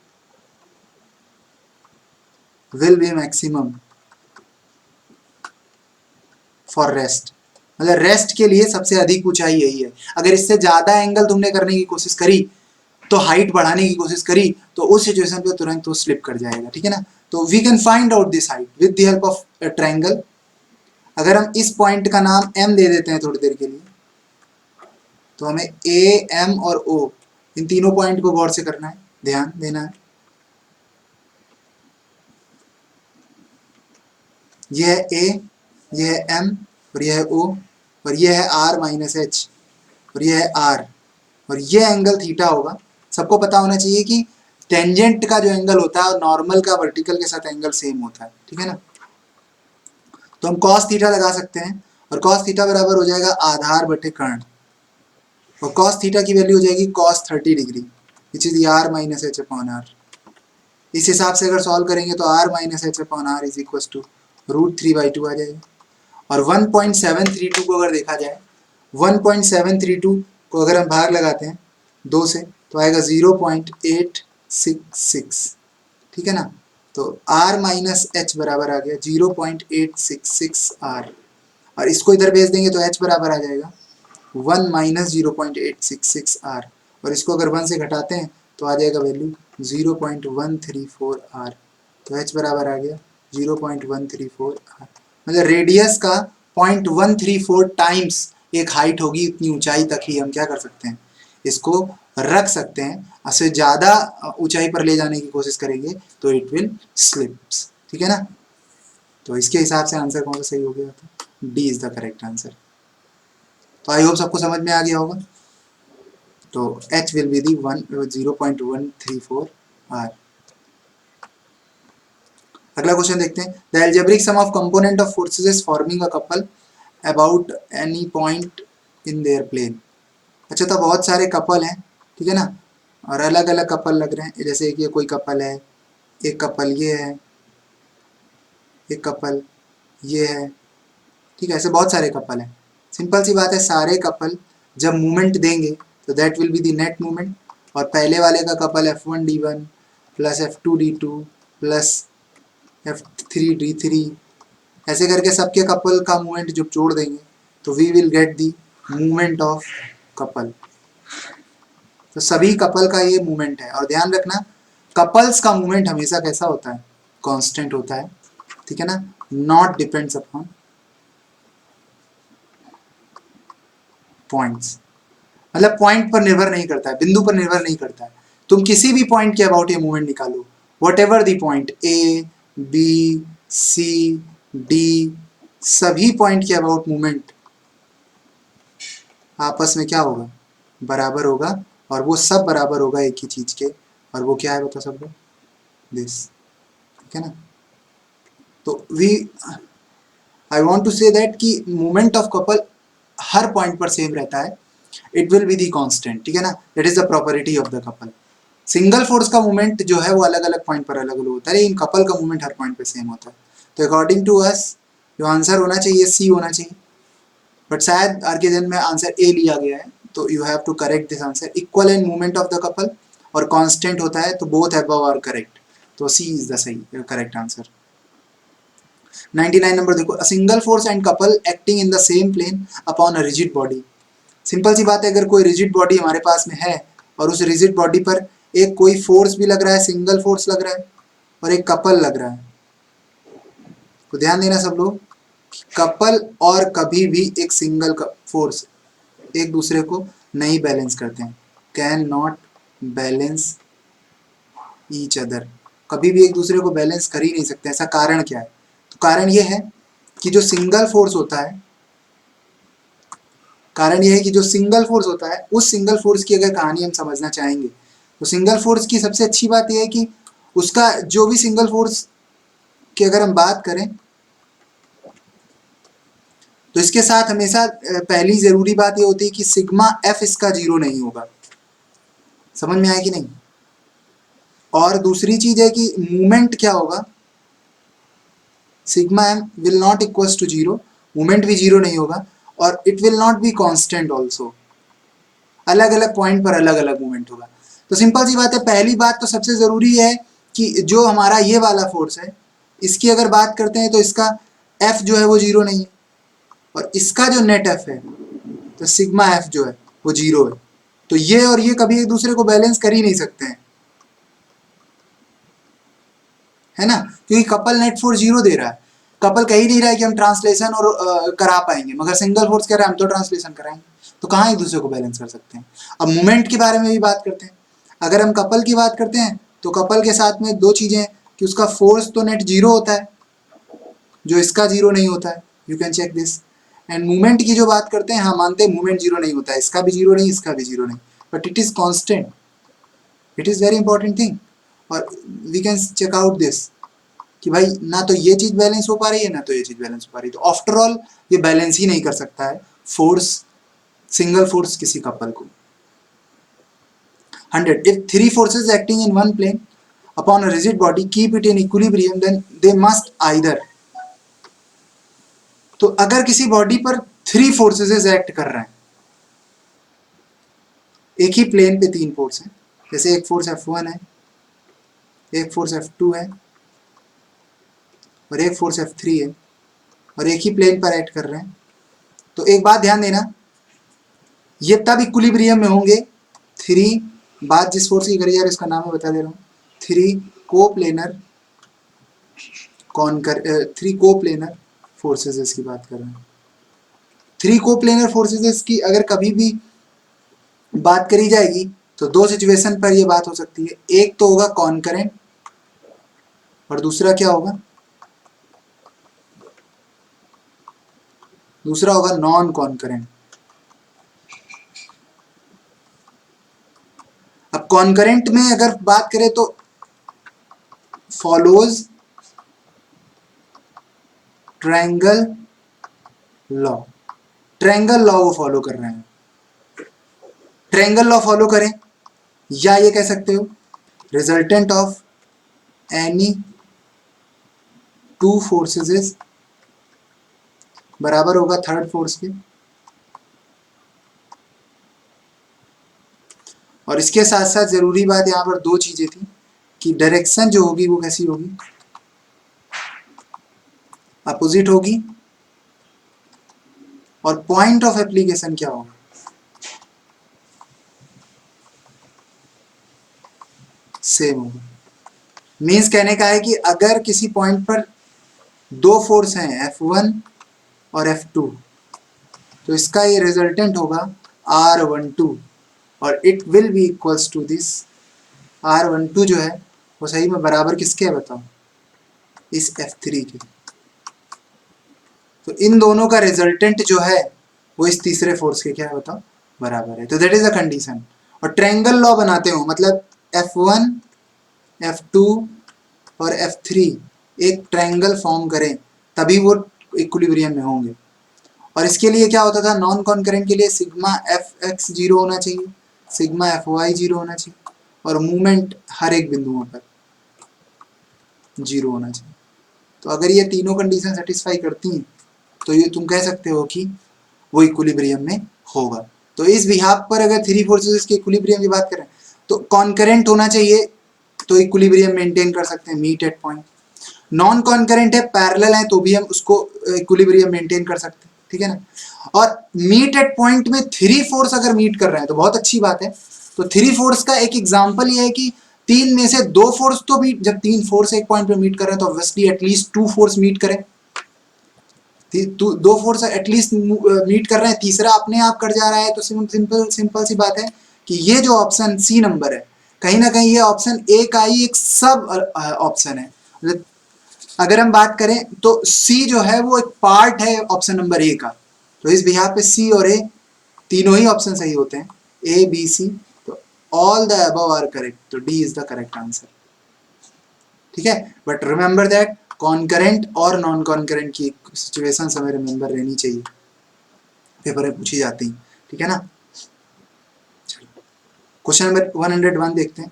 will be maximum for rest. मतलब रेस्ट के लिए सबसे अधिक ऊंचाई यही है। अगर इससे ज्यादा एंगल तुमने करने की कोशिश करी तो हाइट बढ़ाने की कोशिश करी तो उस सिचुएशन पे तुरंत तो स्लिप कर जाएगा। ठीक है ना, तो we can find out this height with the help of triangle. अगर हम इस पॉइंट का नाम m दे देते हैं थोड़ी देर के लिए, तो हमें a, m और o इन तीनों पॉइंट को गौर से करना है, ध्यान देना है। यह है a, यह है m और यह है o और यह है r माइनस h और यह है r और यह एंगल थीटा होगा। सबको पता होना चाहिए कि टेंजेंट का जो एंगल होता है और नॉर्मल का वर्टिकल के साथ एंगल सेम होता है। ठीक है ना, तो हम cos थीटा लगा सकते हैं और cos थीटा बराबर हो जाएगा आधार बटे कर्ण, और cos थीटा की वैल्यू हो जाएगी cos 30 degree which is r minus H upon R. इस हिसाब से अगर सॉल्व करेंगे तो r minus H upon R is equal to √3/2 आ जाएगा। और 1.732 को अगर देखा जाए, 1.732 को अगर हम भाग लगाते हैं 2 से तो आएगा 0.866। ठीक है ना, तो r माइनस एच बराबर आ गया 0.866 r, और इसको इधर भेज देंगे तो h बराबर आ जाएगा 1 माइनस 0.866 r, और इसको अगर 1 से घटाते हैं तो आ जाएगा वैल्यू 0.134 r। तो h बराबर आ गया 0.134 r। मतलब रेडियस का 0.134 टाइम्स एक हाइट होगी, इतनी ऊंचाई तक ही हम क्या कर सकते हैं, इसको रख सकते हैं। इससे ज़्यादा ऊंचाई पर ले जाने की कोशिश करेंगे तो इट विल स्लिप्स। ठीक है ना, तो इसके हिसाब से आंसर कौन सा सही हो गया था, D is the correct answer. तो आई होप सबको समझ में आ गया होगा। तो h will be the 0.134 r। अगला क्वेश्चन देखते हैं, the algebraic sum of component of forces forming a couple about any point in their plane. अच्छा, तो बहुत सारे कपल हैं, ठीक है ना, और अलग अलग कपल लग रहे हैं, जैसे कि ये कोई कपल है, एक कपल ये है, एक कपल ये है, ठीक है, ऐसे बहुत सारे कपल हैं। सिंपल सी बात है, सारे कपल जब मूवमेंट देंगे तो that will be the net movement, और पहले वाले का couple F1D1 plus F2D2 plus F3D3, ऐसे करके सबके कपल का मूवमेंट जब जोड़ देंगे तो we will get the movement of couple. तो सभी कपल का ये मूवमेंट है, और ध्यान रखना कपल्स का मूवमेंट हमेशा कैसा होता है, कांस्टेंट होता है, ठीक है ना, नॉट डिपेंड्स अपॉन पॉइंट्स, मतलब पॉइंट पर निर्भर नहीं करता है, बिंदु पर निर्भर नहीं करता है। तुम किसी भी पॉइंट के अबाउट ये मूवमेंट निकालो, whatever the point, A B C D, सभी पॉइंट के अबाउट मूवमेंट आपस में क्या होगा, बराबर होगा, और वो सब बराबर होगा एक ही चीज के, और वो क्या है बता सब लोग, दिस, ठीक है ना। तो we, I want to say that कि मूवमेंट ऑफ कपल हर पॉइंट पर सेम रहता है, it will be the constant, ठीक है ना, that is the property of the couple. Single force का मूवमेंट जो है वो अलग अलग पॉइंट पर अलग अलग होता है, लेकिन कपल का मूवमेंट हर पॉइंट पर सेम होता है। तो अकॉर्डिंग टू अस जो आंसर होना चाहिए सी होना चाहिए, बट शायद आर के जन में आंसर ए लिया गया है, तो you have to correct this answer, equal in movement of the couple और कांस्टेंट होता है, तो बोथ अबव आर करेक्ट, तो सी इज द सही करेक्ट आंसर। 99 नंबर देखो, a single force and couple acting in the same plane upon a rigid body. Simple सी बात है, अगर कोई रिजिड बॉडी हमारे पास में है और उस रिजिड बॉडी पर एक कोई फोर्स भी लग रहा है, सिंगल फोर्स लग रहा है और एक कपल लग रहा है, तो ध्यान देना सब लोग, कपल और कभी भी एक सिंगल फोर्स एक दूसरे को नहीं बैलेंस करते हैं, can not balance each other, कभी भी एक दूसरे को बैलेंस कर ही नहीं सकते। ऐसा कारण क्या है, तो कारण ये है कि जो सिंगल फोर्स होता है, कारण यह है कि जो सिंगल फोर्स होता है, उस सिंगल फोर्स की अगर कहानी हम समझना चाहेंगे, तो सिंगल फोर्स की सबसे अच्छी बात यह है कि उसका जो भी सिंगल फोर्स की अगर हम बात करें, तो इसके साथ हमेशा पहली जरूरी बात यह होती है कि सिग्मा एफ इसका जीरो नहीं होगा, समझ में आया कि नहीं। और दूसरी चीज है कि मूवमेंट क्या होगा, sigma M will not equals to zero, movement भी जीरो नहीं होगा, और it will not be constant also, अलग अलग पॉइंट पर अलग अलग मूवमेंट होगा। तो सिंपल सी बात है, पहली बात तो सबसे जरूरी है कि जो हमारा ये वाला फोर्स है, इसकी अगर बात करते हैं तो इसका एफ जो है वो जीरो नहीं है, और इसका जो नेट एफ है, तो सिग्मा एफ जो है वो जीरो है, तो ये और ये कभी एक दूसरे को बैलेंस कर ही नहीं सकते हैं, है ना, क्योंकि कपल नेट फोर्स जीरो दे रहा है, कपल कह ही नहीं रहा है कि हम ट्रांसलेशन और करा पाएंगे, मगर सिंगल फोर्स कह रहा है हम तो ट्रांसलेशन कराएंगे, तो कहाँ एक दूसरे को बैलेंस कर सकते हैं। अब मूवमेंट के बारे में भी बात करते हैं, अगर हम कपल की बात करते हैं तो कपल के साथ में दो चीजें हैं कि उसका फोर्स तो नेट जीरो होता है, जो इसका जीरो नहीं होता है, you can check this. And movement की जो बात करते हैं, हाँ मानते हैं मूवमेंट जीरो नहीं होता है, इसका भी जीरो नहीं, इसका भी जीरो नहीं, but it is constant, it is very important thing. और we can check out this कि भाई ना तो ये चीज बैलेंस हो पा रही है, ना तो ये चीज बैलेंस हो पा रही है, तो आफ्टर ऑल ये बैलेंस ही नहीं कर सकता है फोर्स, सिंगल फोर्स किसी कपल को। 100, if three forces acting in one plane upon a rigid body keep it in equilibrium, then they must either, तो अगर किसी बॉडी पर थ्री फोर्सेस एक्ट कर रहे हैं, एक ही प्लेन पे तीन फोर्स हैं, जैसे एक फोर्स F1 है, एक फोर्स F2 है, और एक फोर्स F3 है, और एक ही प्लेन पर एक्ट कर रहे हैं, तो एक बात ध्यान देना, ये तब इक्विलिब्रियम में होंगे, थ्री, बात जिस फोर्स की करी यार इसका नाम मैं बता दे रहा हूँ, three coplanar three coplanar forces की बात कर रहे हैं। थ्री कोप्लेनर फोर्सेस की अगर कभी भी बात करी जाएगी तो दो सिचुएशन पर ये बात हो सकती है, एक तो होगा कॉन्करेंट और दूसरा क्या होगा, दूसरा होगा नॉन कॉन्करेंट। अब कॉन्करेंट में अगर बात करें तो follows triangle law, triangle law वो फॉलो कर रहे हैं, ट्रायंगल लॉ फॉलो करें, या ये कह सकते हो resultant of any two forces is बराबर होगा थर्ड फोर्स के। और इसके साथ साथ जरूरी बात यहाँ पर दो चीजें थी कि डायरेक्शन जो होगी वो कैसी होगी, अपोजिट होगी, और पॉइंट ऑफ एप्लीकेशन क्या होगा, सेम होगा। मीन्स कहने का है कि अगर किसी पॉइंट पर दो फोर्स हैं F1 और F2, तो इसका ये रिजल्टेंट होगा R12 और it will be equals to this R12 जो है वो सही में बराबर किसके है बताओ, इस F3 के। तो इन दोनों का रिजल्टेंट जो है वो इस तीसरे फोर्स के क्या है बताओ, बराबर है। तो दैट इज अ कंडीशन। और ट्रायंगल लॉ बनाते हो मतलब F1 F2 और F3 एक ट्रायंगल फॉर्म करें तभी वो इक्विलिब्रियम में होंगे। और इसके लिए क्या होता था, नॉन कॉन्करेंट के लिए सिग्मा Fx 0 होना चाहिए, सिग्मा Fy 0 होना चाहिए, और मूवमेंट हर एक बिंदुओं पर 0 होना चाहिए। तो अगर ये तीनों कंडीशन सेटिस्फाई करती हैं तो ये तुम कह सकते हो कि वो इक्विलिब्रियम में होगा। तो इस बिहाफ पर अगर थ्री फोर्सेस के इक्विलिब्रियम की बात करें तो कॉन्करेंट होना चाहिए, तो इक्विलिब्रियम मेंटेन कर सकते हैं, meet at point. Non concurrent है, पैरेलल है, तो भी हम उसको इक्विलिब्रियम मेंटेन कर सकते हैं, ठीक है ना। और मीट एट पॉइंट में थ्री फोर्स अगर मीट कर रहे हैं तो बहुत अच्छी बात है। तो थ्री फोर्स का एक एग्जांपल ये है कि तीन में से दो फोर्स तो मीट, जब तीन फोर्स एक पॉइंट पे मीट कर रहे हैं तो obviously at least two force meet करें, दो फोर्स एटलीस्ट मीट कर रहे हैं, तीसरा अपने आप कर जा रहा है। तो सिंपल सिंपल सी बात है कि ये जो ऑप्शन सी नंबर है, कहीं ना कहीं ये ऑप्शन ए का ही एक सब ऑप्शन है। अगर हम बात करें तो सी जो है वो एक पार्ट है ऑप्शन नंबर ए का। तो इस बिहार पे सी और ए तीनों ही ऑप्शन सही होते हैं, ए बी सी। तो all the above are correct, तो D is the correct answer, ठीक है। बट रिमेंबर दैट कॉन्करेंट और नॉन कॉन्करेंट की सिचुएशन हमें रिमेंबर रहनी चाहिए, पेपर में पूछी जाती है, ठीक है ना। क्वेश्चन नंबर 101 देखते हैं।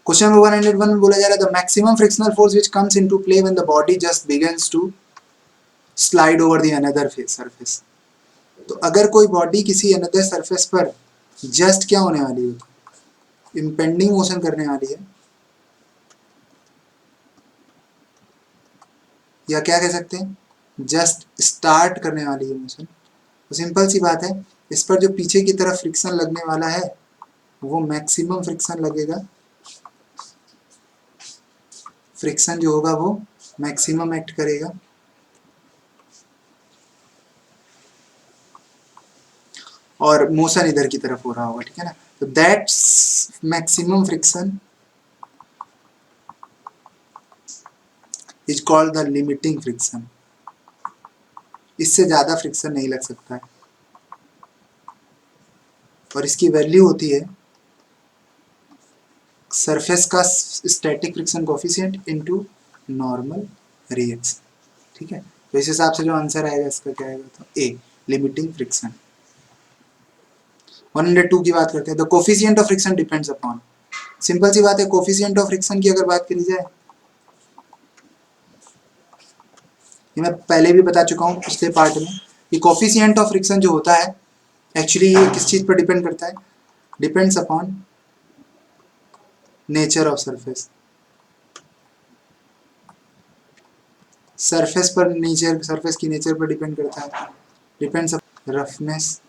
क्वेश्चन नंबर 101 में बोला जा रहा है the maximum frictional force which comes into play when the body just begins to slide over the another surface. तो अगर कोई बॉडी किसी अनदर सरफेस पर जस्ट क्या होने वाली है, इम्पेंडिंग मोशन करने वाली है, या क्या कह सकते हैं जस्ट स्टार्ट करने वाली है मोशन, तो सिंपल सी बात है इस पर जो पीछे की तरफ फ्रिक्शन लगने वाला है वो मैक्सिमम फ्रिक्शन लगेगा, फ्रिक्शन जो होगा वो मैक्सिमम एक्ट करेगा। और मोशन इधर की तरफ हो रहा होगा, ठीक है ना। तो that's maximum friction is called the limiting friction. इससे ज्यादा फ्रिक्शन नहीं लग सकता है, और इसकी वैल्यू होती है सरफेस का static friction coefficient into normal reaction, ठीक है। तो इस हिसाब से जो आंसर आएगा इसका क्या आएगा, तो ए लिमिटिंग फ्रिक्शन। 102 की बात करते हैं, the coefficient of friction depends upon. Simple सी बात है, कोफिशिएंट ऑफ फ्रिक्शन की अगर बात करी जाए, ये मैं पहले भी बता चुका हूँ पिछले पार्ट में कि कोफिशिएंट ऑफ फ्रिक्शन जो होता है एक्चुअली ये किस चीज पर डिपेंड करता है, depends upon nature of surface. Surface पर नेचर, सरफेस की नेचर पर डिपेंड करता है, depends upon roughness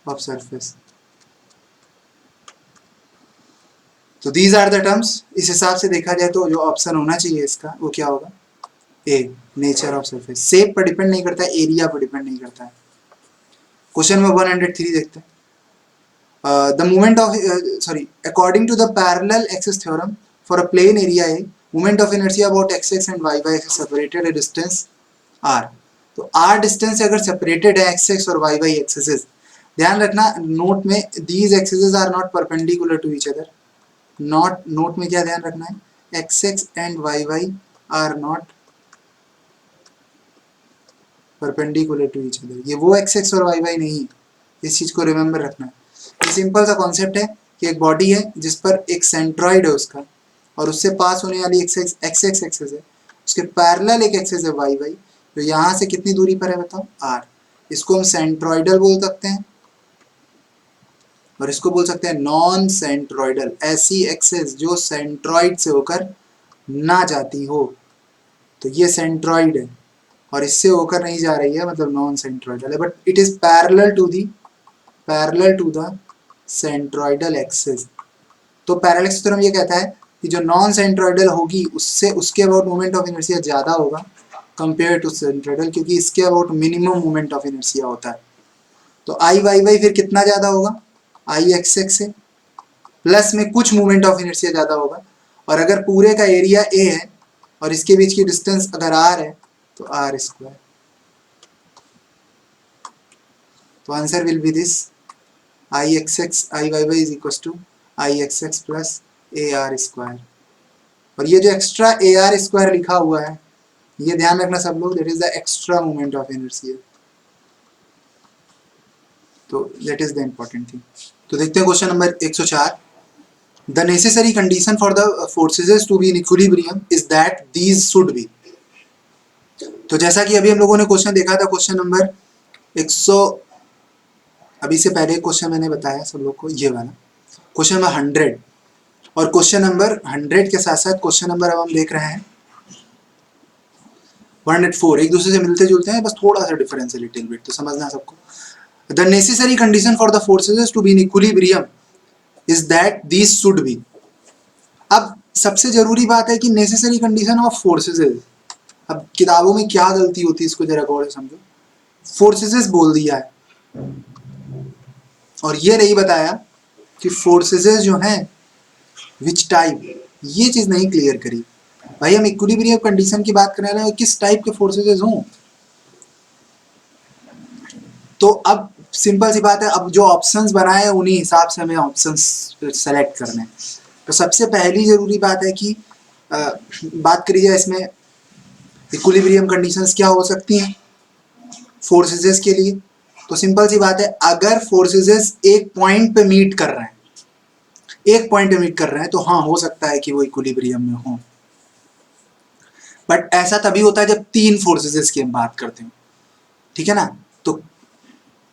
of surface. तो दीज आर द टर्म्स। इस हिसाब से देखा जाए तो जो ऑप्शन होना चाहिए इसका वो क्या होगा, ए नेचर ऑफ सरफेस। शेप पर डिपेंड नहीं करता है, एरिया पर डिपेंड नहीं करता है। क्वेश्चन में 103 देखते हैं। The moment of according to the parallel axis theorem for a plane area A, moment of inertia about x-axis and y-y axis separated a distance r। तो r डिस्टेंस अगर separated है x x और y y axis, ध्यान रखना note में these axes are not perpendicular to each other। Note में क्या ध्यान रखना है, x x and y y are not perpendicular to each other। ये वो x एक्स और y y नहीं, इस चीज को रिमेंबर रखना है। ये सिंपल सा कॉन्सेप्ट है कि एक बॉडी है जिस पर एक सेंट्रॉइड है उसका, और उससे पास होने वाली एक्सेस एक्सेस है, उसके पैरेलल एक एक्सेस है वाई वाई, तो यहाँ से कितनी दूरी पर है बताओ, आर। इसको हम सेंट्रॉइडल बोल सकते हैं और इसको बोल सकते हैं नॉन सेंट्रॉइडल, ऐसी एक्सेस जो सेंट्रॉइड से होकर ना जाती हो, तो ये सेंट्रॉइड है, और इससे होकर नहीं जा रही है मतलब नॉन सेंट्रॉइडल है, but it is parallel to the centroidal axis. तो पैरेलल एक्सिस थ्योरम ये कहता है कि जो नॉन सेंट्रॉइडल होगी उससे उसके अबाउट मोमेंट ऑफ इनर्शिया ज़्यादा होगा कंपेयर टू सेंट्रॉइडल, क्योंकि इसके about minimum moment of inertia होता है। तो आई वाई वाई फिर कितना ज़्यादा होगा, आई एक्स एक्स से प्लस में कुछ मोमेंट ऑफ इनर्शिया ज़्यादा होगा, और अगर पूरे का एरिया ए है और इसके बीच की डिस्टेंस अगर आर है तो आर स्क्वायर। तो answer will be this, I X X I Y Y is equal to I X X plus A R square. और ये जो एक्स्ट्रा ए आर स्क्वायर लिखा हुआ है ये ध्यान रखना सब लोग, that is the extra moment of inertia. तो that is the important thing. तो देखते हैं question number 104। The necessary condition for the forces to be in equilibrium is that these should be. तो जैसा कि अभी हम लोगों ने क्वेश्चन देखा था, क्वेश्चन नंबर 100, अभी से पहले क्वेश्चन मैंने बताया सब लोग को, ये वाला क्वेश्चन नंबर 100, और क्वेश्चन नंबर 100 के साथ साथ क्वेश्चन नंबर अब हम देख रहे हैं 104, एक दूसरे से मिलते जुलते हैं, बस थोड़ा सा डिफरेंस है लिटिल बिट, तो समझना सबको। The necessary condition for the forces to be in equilibrium is that these should be. अब सबसे जरूरी बात है कि नेसेसरी कंडीशन ऑफ फोर्सेस। अब किताबों में क्या गलती होती है इसको जरा गौर से समझो। फोर्सेस बोल दिया है और ये नहीं बताया कि फोर्सेस जो हैं विच टाइप, ये चीज नहीं क्लियर करी। भाई हम इक्विलिब्रियम कंडीशन की बात कर रहे हैं, किस टाइप के फोर्सेस हों। तो अब सिंपल सी बात है, अब जो ऑप्शंस बनाए हैं उन्हीं हिसाब से हमें ऑप्शंस सेलेक्ट करने हैं। तो सबसे पहली जरूरी बात है कि बात करी जाए इसमें इक्विलिब्रियम कंडीशंस क्या हो सकती हैं फोर्सेस के लिए। तो सिंपल सी बात है, अगर फोर्सेस एक पॉइंट पे मीट कर रहे हैं, एक पॉइंट पे मीट कर रहे हैं, तो हाँ हो सकता है कि वो इक्विलिब्रियम में हो। बट ऐसा तभी होता है जब तीन फोर्सेस की हम बात करते हैं, ठीक है ना। तो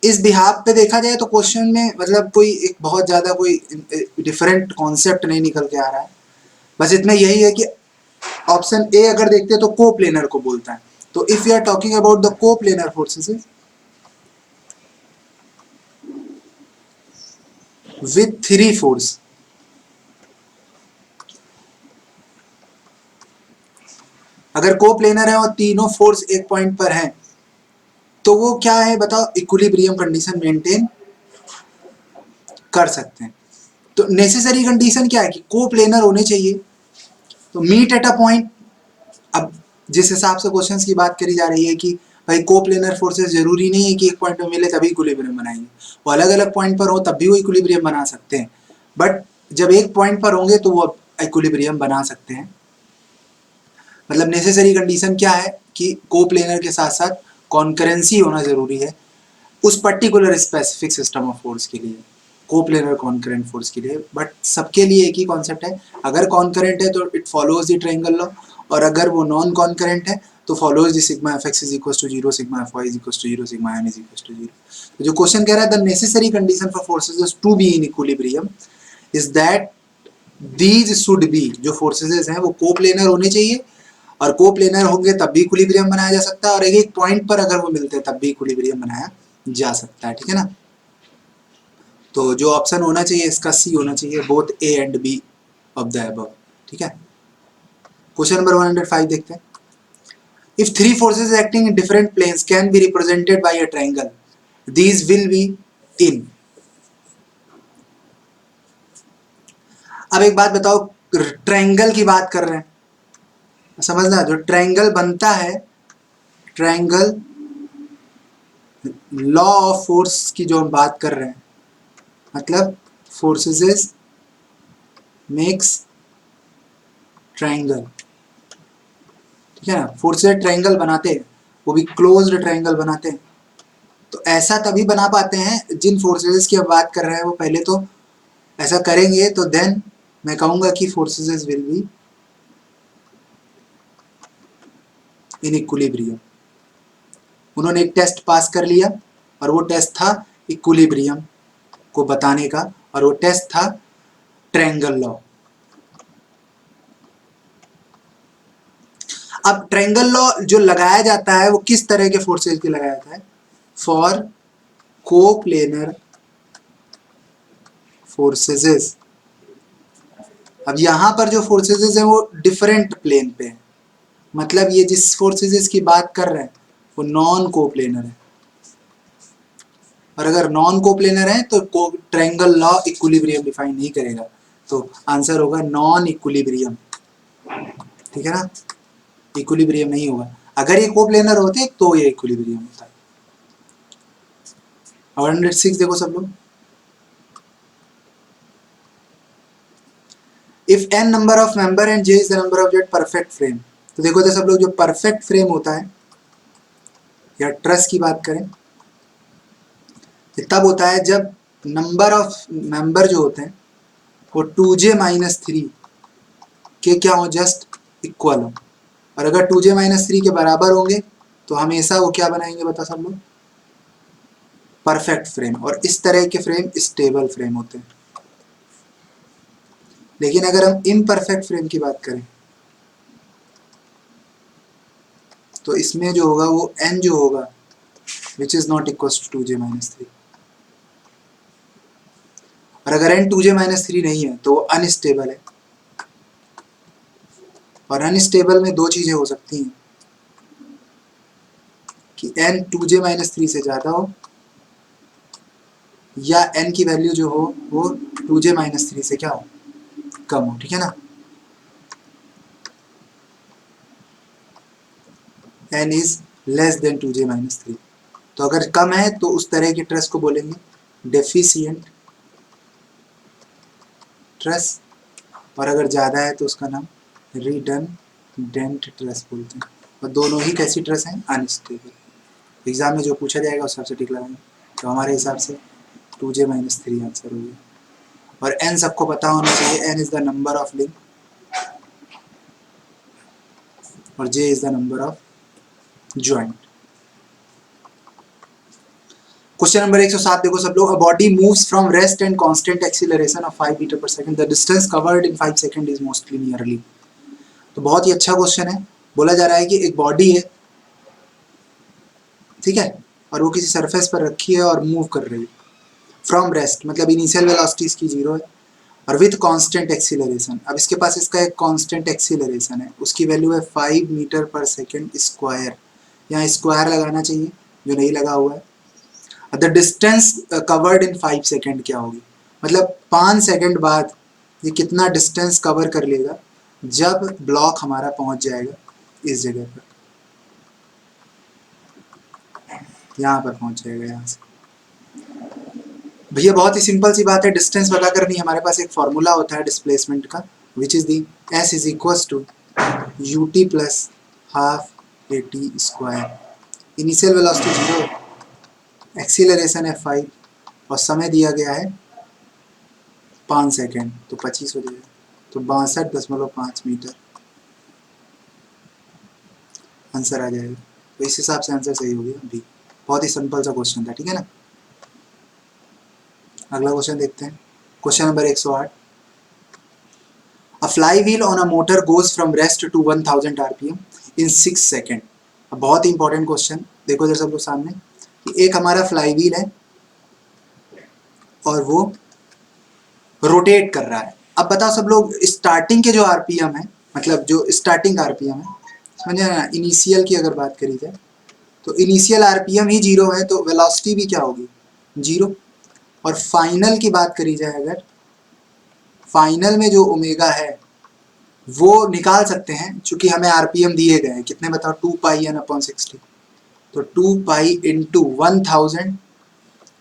इस बिहाफ पे देखा जाए तो क्वेश्चन में मतलब कोई एक बहुत ज़्यादा कोई डिफरेंट कॉन्सेप्ट नहीं निकल के आ रहा है। बस इतना यही है कि ऑप्शन ए अगर देखते हैं तो कोप्लेनर को बोलता है। तो if you are talking about the coplanar forces with three force, अगर कोप्लेनर है और तीनों फोर्स एक पॉइंट पर हैं, तो वो क्या है बताओ, इक्विलिब्रियम कंडीशन मेंटेन कर सकते हैं। तो नेसेसरी कंडीशन क्या है कि कोप्लेनर होने चाहिए, तो मीट एट अ पॉइंट। अब जिस हिसाब से क्वेश्चंस की बात करी जा रही है कि भाई कोप्लेनर फोर्सेस जरूरी नहीं है कि एक पॉइंट में मिले तभी इक्विलिब्रियम बनाएंगे, वो अलग अलग पॉइंट पर हो तब भी वो इक्विलिब्रियम बना सकते हैं, बट जब एक पॉइंट पर होंगे तो वो इक्विलिब्रियम बना सकते हैं। मतलब नेसेसरी कंडीशन क्या है कि कोप्लेनर के साथ साथ कॉन्करेंसी होना जरूरी है उस particular specific system of force के लिए, कोप्लेनर कॉन्करेंट फोर्स के लिए। बट सबके लिए एक ही कॉन्सेप्ट है, अगर कॉन्करेंट है तो it follows the triangle law, और अगर वो नॉन कॉन्करेंट है तो follows the sigma F X is equal to 0, sigma F Y is equal to 0, sigma M is equal to 0। तो जो क्वेश्चन कह रहा है the necessary condition for forces to be in equilibrium is that these should be, जो फोर्सेस हैं वो coplanar होने चाहिए, और कोप्लेनर होंगे तब भी इक्विलिब्रियम बनाया जा सकता है, और एक पॉइंट पर अगर वो मिलते हैं तब भी इक्विलिब्रियम बनाया जा सकता है, ठीक है ना। तो जो ऑप्शन होना चाहिए इसका सी होना चाहिए, both A and B of the above, ठीक है। क्वेश्चन नंबर 105 देखते हैं। If three forces acting in different planes can be represented by a triangle, these will be in. अब एक बात बताओ, ट्रायंगल की बात कर रहे हैं, समझना जो ट्रायंगल बनता है, ट्रायंगल लॉ ऑफ फोर्स की जो हम बात कर रहे हैं, मतलब फोर्सेस मेक्स ट्रायंगल, ठीक है ना। फोर्सेस ट्रायंगल बनाते हैं, वो भी क्लोज्ड ट्रायंगल बनाते हैं। तो ऐसा तभी बना पाते हैं जिन फोर्सेस की हम बात कर रहे हैं वो पहले तो ऐसा करेंगे, तो देन मैं कहूंगा कि forces will be in equilibrium. उन्होंने एक टेस्ट पास कर लिया और वो टेस्ट था इक्विलिब्रियम को बताने का, और वो टेस्ट था ट्रायंगल लॉ। अब ट्रायंगल लॉ जो लगाया जाता है वो किस तरह के फोर्सेस के लगाया जाता है? For coplanar forces. अब यहां पर जो फोर्सेस है वो डिफरेंट प्लेन पे है, मतलब ये जिस फोर्सेस की बात कर रहे हैं वो नॉन कोप्लेनर है, और अगर नॉन कोप्लेनर है तो ट्रायंगल लॉ इक्विलिब्रियम डिफाइन नहीं करेगा, तो आंसर होगा नॉन इक्विलिब्रियम। ठीक है ना, इक्विलिब्रियम नहीं होगा। अगर ये कोप्लेनर होते तो ये इक्विलिब्रियम होता। और 106 देखो सब लोग, if n number of member and j is the number of that perfect frame. तो देखो तो सब लोग, जो परफेक्ट फ्रेम होता है या ट्रस की बात करें ये तब होता है जब नंबर ऑफ मेंबर जो होते हैं वो 2j-3 के क्या हो, जस्ट इक्वल हो। और अगर 2j-3 के बराबर होंगे तो हमेशा वो क्या बनाएंगे, बता सब लोग, परफेक्ट फ्रेम। और इस तरह के फ्रेम स्टेबल फ्रेम होते हैं। लेकिन अगर हम इम्परफेक्ट फ्रेम की बात करें तो इसमें जो होगा वो n जो होगा which is not equal to 2j-3। और अगर n 2j-3 नहीं है तो वो अनस्टेबल है। और अनस्टेबल में दो चीजें हो सकती हैं, कि n 2j-3 से ज्यादा हो या n की वैल्यू जो हो वो 2j-3 से क्या हो, कम हो। ठीक है ना, n is less than 2j-3। तो अगर कम है तो उस तरह की ट्रस को बोलेंगे डेफिशिएंट ट्रस, और अगर ज़्यादा है तो उसका नाम रिडंडेंट ट्रस बोलते हैं। और दोनों ही कैसी ट्रस हैं, अनस्टेबल। एग्जाम में जो पूछा जाएगा उस हिसाब से टिक लगाएंगे। तो हमारे हिसाब से 2j-3 आंसर हो गया। और n सबको पता होना चाहिए, n is the number of link और j is the number of joint. Question number 107 देखो सब लोग, a body moves from rest and constant acceleration of 5 metre पर second, the distance covered in 5 second is mostly nearly. तो बहुत ही अच्छा question है। बोला जा रहा है कि एक बॉडी है, ठीक है, और वो किसी सरफेस पर रखी है और मूव कर रही है फ्रॉम रेस्ट, मतलब इनिशियल वेलोसिटी इसकी 0 है, और विथ कांस्टेंट एक्सीलरेशन। अब इसके पास इसका एक कांस्टेंट एक्सीलरेशन है, उसकी वैल्यू है 5 मीटर पर सेकंड स्क्वायर। यहाँ स्क्वायर लगाना चाहिए जो नहीं लगा हुआ है। The distance covered in 5 second क्या होगी, मतलब 5 सेकंड बाद ये कितना डिस्टेंस कवर कर लेगा जब ब्लॉक हमारा पहुंच जाएगा इस जगह पर, यहाँ पर पहुंच जाएगा। यहाँ से भैया बहुत ही सिंपल सी बात है, डिस्टेंस पता करनी। हमारे पास एक फॉर्मूला होता है डिस्प्लेसमेंट का, which is the s is equal to ut plus half at square. Initial velocity 0, acceleration है 5 और समय दिया गया है 5 सेकेंड, तो 25 हो जाएगा, तो 62.5 मीटर आंसर आ जाएगा। तो इस हिसाब से आंसर सही हो गया भी। बहुत ही सिंपल सा क्वेश्चन था, ठीक है ना। अगला क्वेश्चन देखते हैं, question number 108। A flywheel on a motor goes from rest to 1000 rpm in 6 second. अब बहुत ही इंपॉर्टेंट क्वेश्चन, देखो इधर सब लोग सामने, कि एक हमारा फ्लाई व्हील है और वो रोटेट कर रहा है। अब बताओ सब लोग, स्टार्टिंग के जो आरपीएम है, मतलब जो स्टार्टिंग आरपीएम है, समझे ना, इनिशियल की अगर बात करी जाए तो इनिशियल आरपीएम ही 0 है, तो वेलोसिटी भी क्या होगी 0। और फाइनल की बात करी जाए अगर, फाइनल में जो ओमेगा है वो निकाल सकते हैं, चूंकि हमें आरपीएम दिए गए हैं कितने बताओ, 2πn/60। तो 2π इंटू 1000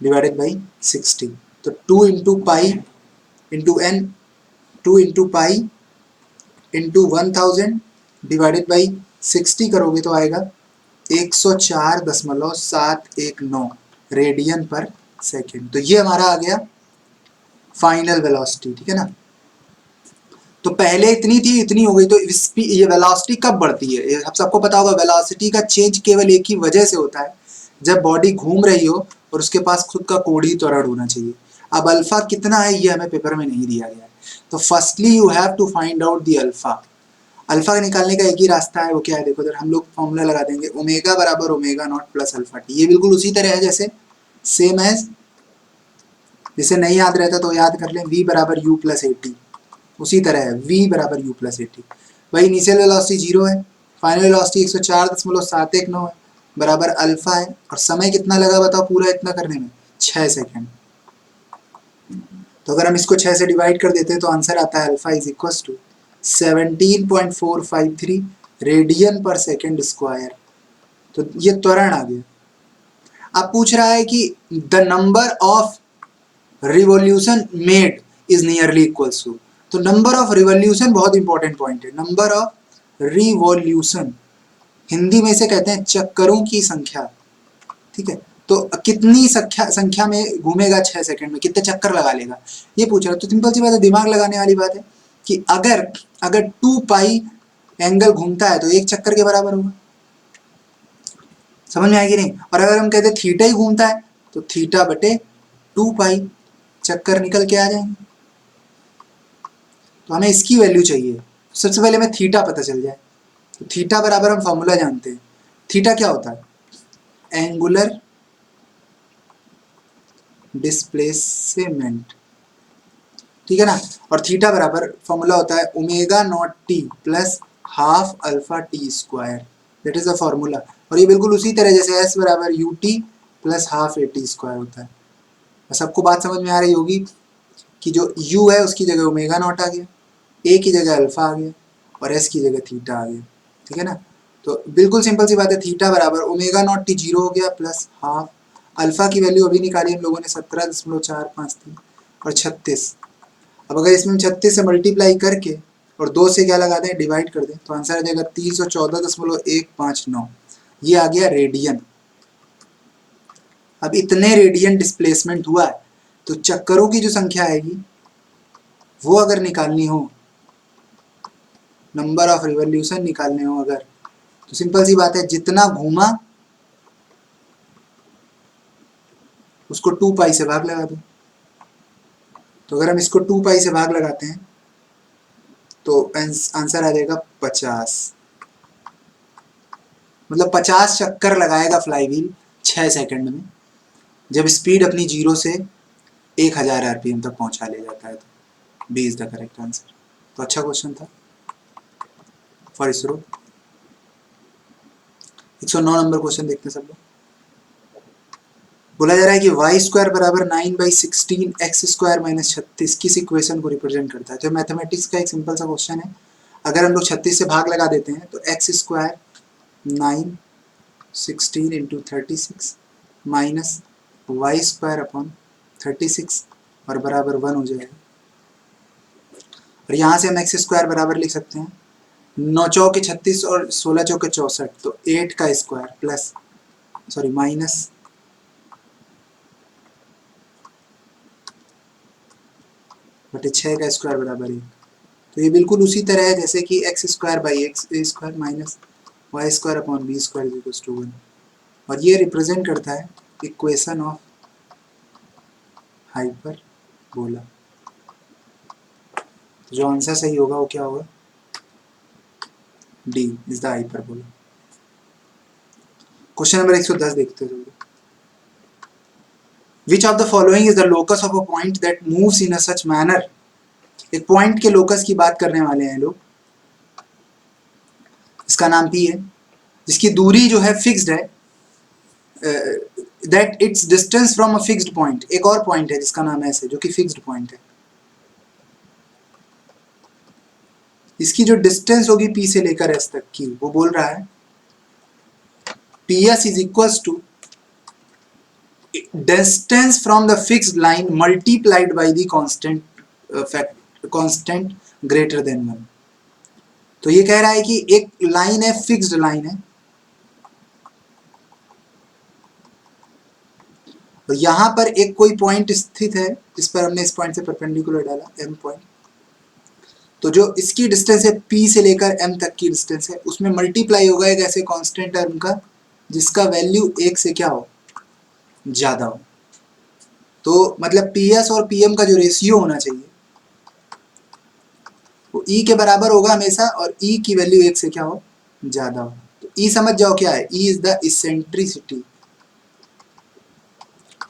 डिवाइडेड बाई 60, तो 2 into pi into N, 2 into pi into 1000 divided by 60 करोगे तो आएगा 104.719। रेडियन पर सेकेंड। तो ये हमारा आ गया फाइनल वेलोसिटी, ठीक है ना। तो पहले इतनी थी, इतनी हो गई, तो ये वेलोसिटी कब बढ़ती है? अब सबको पता होगा वेलोसिटी का चेंज केवल एक ही वजह से होता है, जब बॉडी घूम रही हो और उसके पास खुद का कोणीय त्वरण होना चाहिए। अब अल्फा कितना है ये हमें पेपर में नहीं दिया गया है, तो firstly you have to find out the alpha. Alpha निकालने का एक ही रास्ता है, वो क्या है देखो, अगर हम लोग फॉर्मूला लगा देंगे ओमेगा बराबर omega naught plus alpha T. ये बिल्कुल उसी तरह है जैसे सेम एज, जिसे नहीं याद रहता तो याद कर लें, v बराबर u प्लस ए टी, उसी तरह है v बराबर u प्लस ए टी। भाई इनिशियल वेलोसिटी 0 है, फाइनल वेलोसिटी 104.719 है, बराबर अल्फा है, और समय कितना लगा बताओ पूरा इतना करने में? 6 सेकेंड। तो अगर हम इसको 6 से डिवाइड कर देते हैं तो आंसर आता है alpha is equal to 17.453 radian पर सेकेंड स्क्वायर। तो ये त्वरण आ गया। अब पूछ रहा है कि the number of revolution made is nearly equals to, तो नंबर ऑफ रिवॉल्यूशन बहुत इंपॉर्टेंट पॉइंट है। नंबर ऑफ रिवॉल्यूशन हिंदी में इसे कहते हैं चक्करों की संख्या, ठीक है। तो कितनी संख्या में घूमेगा 6 सेकंड में, कितने चक्कर लगा लेगा, ये पूछ रहा है। तो सिंपल सी बात है, दिमाग लगाने वाली बात है कि अगर अगर 2 पाई एंगल घूमता है तो एक चक्कर के बराबर होगा, समझ में आएगी नहीं। और अगर हम कहते थीटा ही घूमता है तो थीटा बटे 2 पाई चक्कर निकल के आ जाएंगे। तो हमें इसकी वैल्यू चाहिए, सबसे पहले हमें थीटा पता चल जाए। तो थीटा बराबर हम फॉर्मूला जानते हैं, थीटा क्या होता है? एंगुलर डिस्प्लेसमेंट, ठीक है ना। और थीटा बराबर फॉर्मूला होता है omega naught T plus half alpha T square, that is the formula. और ये बिल्कुल उसी तरह जैसे एस बराबर U T plus half A T square होता है। बस सबको बात समझ में आ रही होगी कि जो u है उसकी जगह ओमेगा नॉट आ गया, a की जगह अल्फा आ गया, और s की जगह थीटा आ गया, ठीक है ना। तो बिल्कुल सिंपल सी बात है, थीटा बराबर ओमेगा नॉट टी 0 हो गया प्लस हाफ अल्फा की वैल्यू अभी निकाली हम लोगों ने 17.453 और 36। अब अगर इसमें 36 से मल्टीप्लाई करके और 2 से क्या लगा दें, डिवाइड कर दें, तो आंसर आ जाएगा 314.159, ये आ गया रेडियन। अब इतने रेडियन डिस्प्लेसमेंट हुआ है, तो चक्करों की जो संख्या आएगी वो अगर निकालनी हो, नंबर ऑफ रिवॉल्यूशन निकालने हो अगर, तो सिंपल सी बात है, जितना घूमा उसको 2 पाई से भाग लगा दो। तो अगर हम इसको 2 पाई से भाग लगाते हैं तो आंसर आ जाएगा 50, मतलब 50 चक्कर लगाएगा फ्लाईव्हील 6 सेकंड में, जब स्पीड अपनी 0 से 1000 आरपीएम तक पहुंचा ले जाता है। तो B is the correct answer. तो अच्छा क्वेश्चन था फॉर इसरो। 109 नंबर क्वेश्चन देखते हैं सब लोग। बोला जा रहा है कि वाई स्क्वायर बराबर 9/16 एक्स स्क्वायर माइनस 36 किस इक्वेशन को रिप्रेजेंट करता है। तो मैथमेटिक्स का एक सिंपल सा क्वेश्चन है, अगर हम लोग 36 से भाग लगा देते हैं तो X square 9/16 into 36 minus Y square upon 36 और बराबर 1 हो जाएगा। और यहाँ से हम एक्स स्क्वायर बराबर लिख सकते हैं 9 चौके 36 और 16 चौके 64, तो 8 का स्क्वायर प्लस माइनस बटे 6 का स्क्वायर बराबर 1। तो ये बिल्कुल उसी तरह है जैसे कि X square by X A square minus Y square upon B square is equal to 1, और ये रिप्रेजेंट करता है इक्वेशन ऑफ हाइपरबोला। तो जो आंसर सही होगा वो क्या होगा? D is the hyperbola. Question number 110 देखते हैं। Which of the following is the locus of a point that moves in a such manner? एक पॉइंट के लोकस की बात करने वाले हैं लोग, इसका नाम P है, जिसकी दूरी जो है फिक्स्ड है, that it's distance from a fixed point. एक और पॉइंट है जिसका नाम S है जो कि फिक्स्ड पॉइंट है, इसकी जो डिस्टेंस होगी P से लेकर S तक की, वो बोल रहा है PS is equals to distance from the fixed line multiplied by the constant greater than 1। तो ये कह रहा है कि एक लाइन है, फिक्स्ड लाइन है, और यहाँ पर एक कोई पॉइंट स्थित है जिस पर हमने इस पॉइंट से परपेंडिकुलर डाला m पॉइंट, तो जो इसकी डिस्टेंस है p से लेकर m तक की डिस्टेंस है उसमें मल्टीप्लाई होगा एक ऐसे कांस्टेंट टर्म का जिसका वैल्यू 1 से क्या हो, ज़्यादा हो। तो मतलब PS और PM का जो रेशियो होना चाहिए वो E के बराबर होगा हमेशा और E की वैल्यू 1 से क्या हो, ज़्यादा हो। तो E समझ जाओ क्या है, E इज द इसेंट्रिसिटी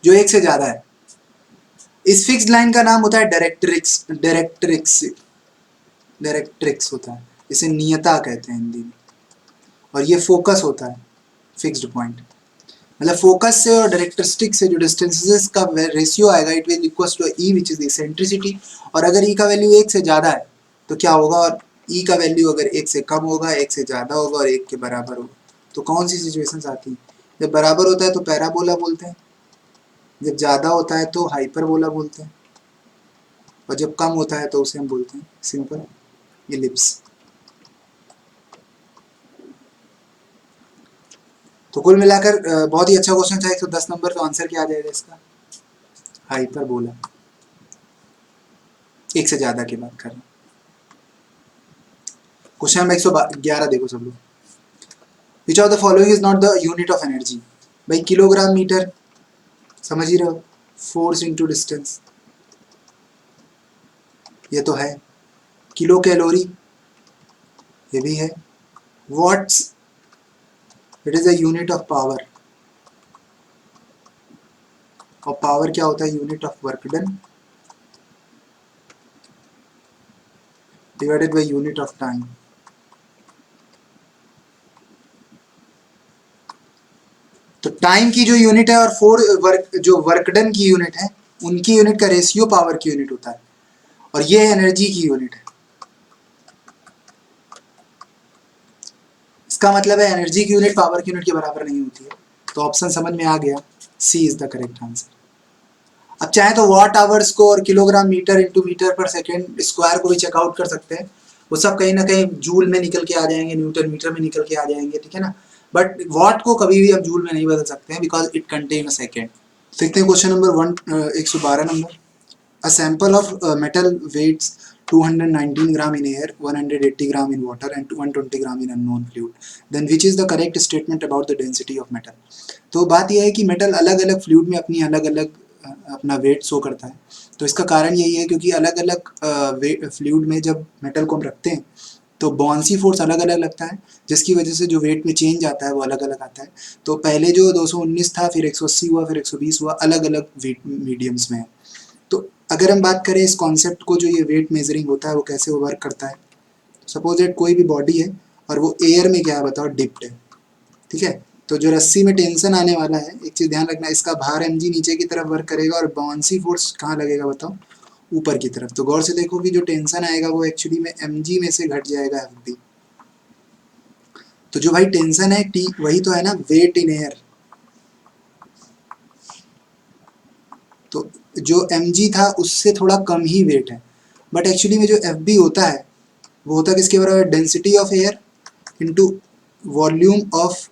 जो 1 से ज़्यादा है। इस फिक्स्ड लाइन का नाम होता है डायरेक्ट्रिक्स, डायरेक्ट्रिक्स होता है, इसे नियता कहते हैं हिंदी में। और ये फोकस होता है, फिक्स्ड पॉइंट। मतलब फोकस से और डायरेक्ट्रिस्टिक से जो डिस्टेंसेस का रेशियो आएगा it will equals to e which is eccentricity. और अगर ई का वैल्यू 1 से ज़्यादा है तो क्या होगा, और ई का वैल्यू अगर 1 से कम होगा, 1 से ज़्यादा होगा और 1 के बराबर होगा। तो कौन सी सिचुएशंस आती हैं, जब बराबर होता है तो पैराबोला बोलते हैं, जब ज़्यादा होता है तो हाइपरबोला बोलते हैं, और जब कम होता है तो उसे हम बोलते हैं सिंपल इलिप्स। तो कुल मिलाकर बहुत ही अच्छा क्वेश्चन था, 110 नंबर। तो आंसर क्या आ जाएगा इसका, हाइपरबोला। 1 से ज़्यादा की बात कर रहे हैं। क्वेश्चन नंबर 111 देखो सब लोग, which of the following is not the unit of energy. भाई किलोग्राम मीटर समझ ही रहे हो, फोर्स इंटू डिस्टेंस, ये तो है। किलो कैलोरी ये भी है। What's it is a unit of power, और पावर क्या होता है, unit of work done divided by unit of time. तो टाइम की जो यूनिट है और फोर वर्क जो वर्क डन की यूनिट है उनकी यूनिट का रेशियो पावर की यूनिट होता है, और ये एनर्जी की यूनिट है। इसका मतलब है एनर्जी की यूनिट पावर की यूनिट के बराबर नहीं होती है। तो ऑप्शन समझ में आ गया, सी इज द करेक्ट आंसर। अब चाहे तो वॉट आवर्स को और किलोग्राम मीटर इंटू मीटर पर सेकेंड स्क्वायर को भी चेकआउट कर सकते हैं, वो सब कहीं ना कहीं जूल में निकल के आ जाएंगे, न्यूटन मीटर में निकल के आ जाएंगे, ठीक है ना। बट वॉट को कभी भी हम जूल में नहीं बदल सकते हैं because it contain a second. देखते हैं question number 112 number. A sample of metal weighs 219 gram in air, 180 gram in water and 120 gram in unknown fluid. Then which is the correct statement about the density of metal? तो बात यह है कि metal अलग अलग fluid में अपनी अलग अलग अपना वेट शो करता है। तो इसका कारण यही है क्योंकि अलग अलग फ्लूइड में जब मेटल को हम रखते हैं तो बॉन्सी फोर्स अलग अलग लगता है, जिसकी वजह से जो वेट में चेंज आता है वो अलग अलग आता है। तो पहले जो 219 था, फिर 180 हुआ, फिर 120 हुआ, अलग अलग वेट मीडियम्स में है। तो अगर हम बात करें इस कॉन्सेप्ट को, जो ये वेट मेजरिंग होता है वो कैसे वर्क करता है। सपोज दैट कोई भी बॉडी है और वो एयर में क्या है बताओ, डिप्ड है, ठीक है। तो जो रस्सी में टेंशन आने वाला है, एक चीज़ ध्यान रखना, इसका भार mg नीचे की तरफ वर्क करेगा और बाउंसी फोर्स कहाँ लगेगा बताओ, ऊपर की तरफ। तो गौर से देखो कि जो टेंशन आएगा वो एक्चुअली में mg में से घट जाएगा fb। तो जो भाई टेंशन है टी, वही तो है ना वेट इन एयर। तो जो mg था उससे थोड़ा कम ही वेट है, बट एक्चुअली में जो fb होता है वो होता है किसके बराबर, density of air into volume of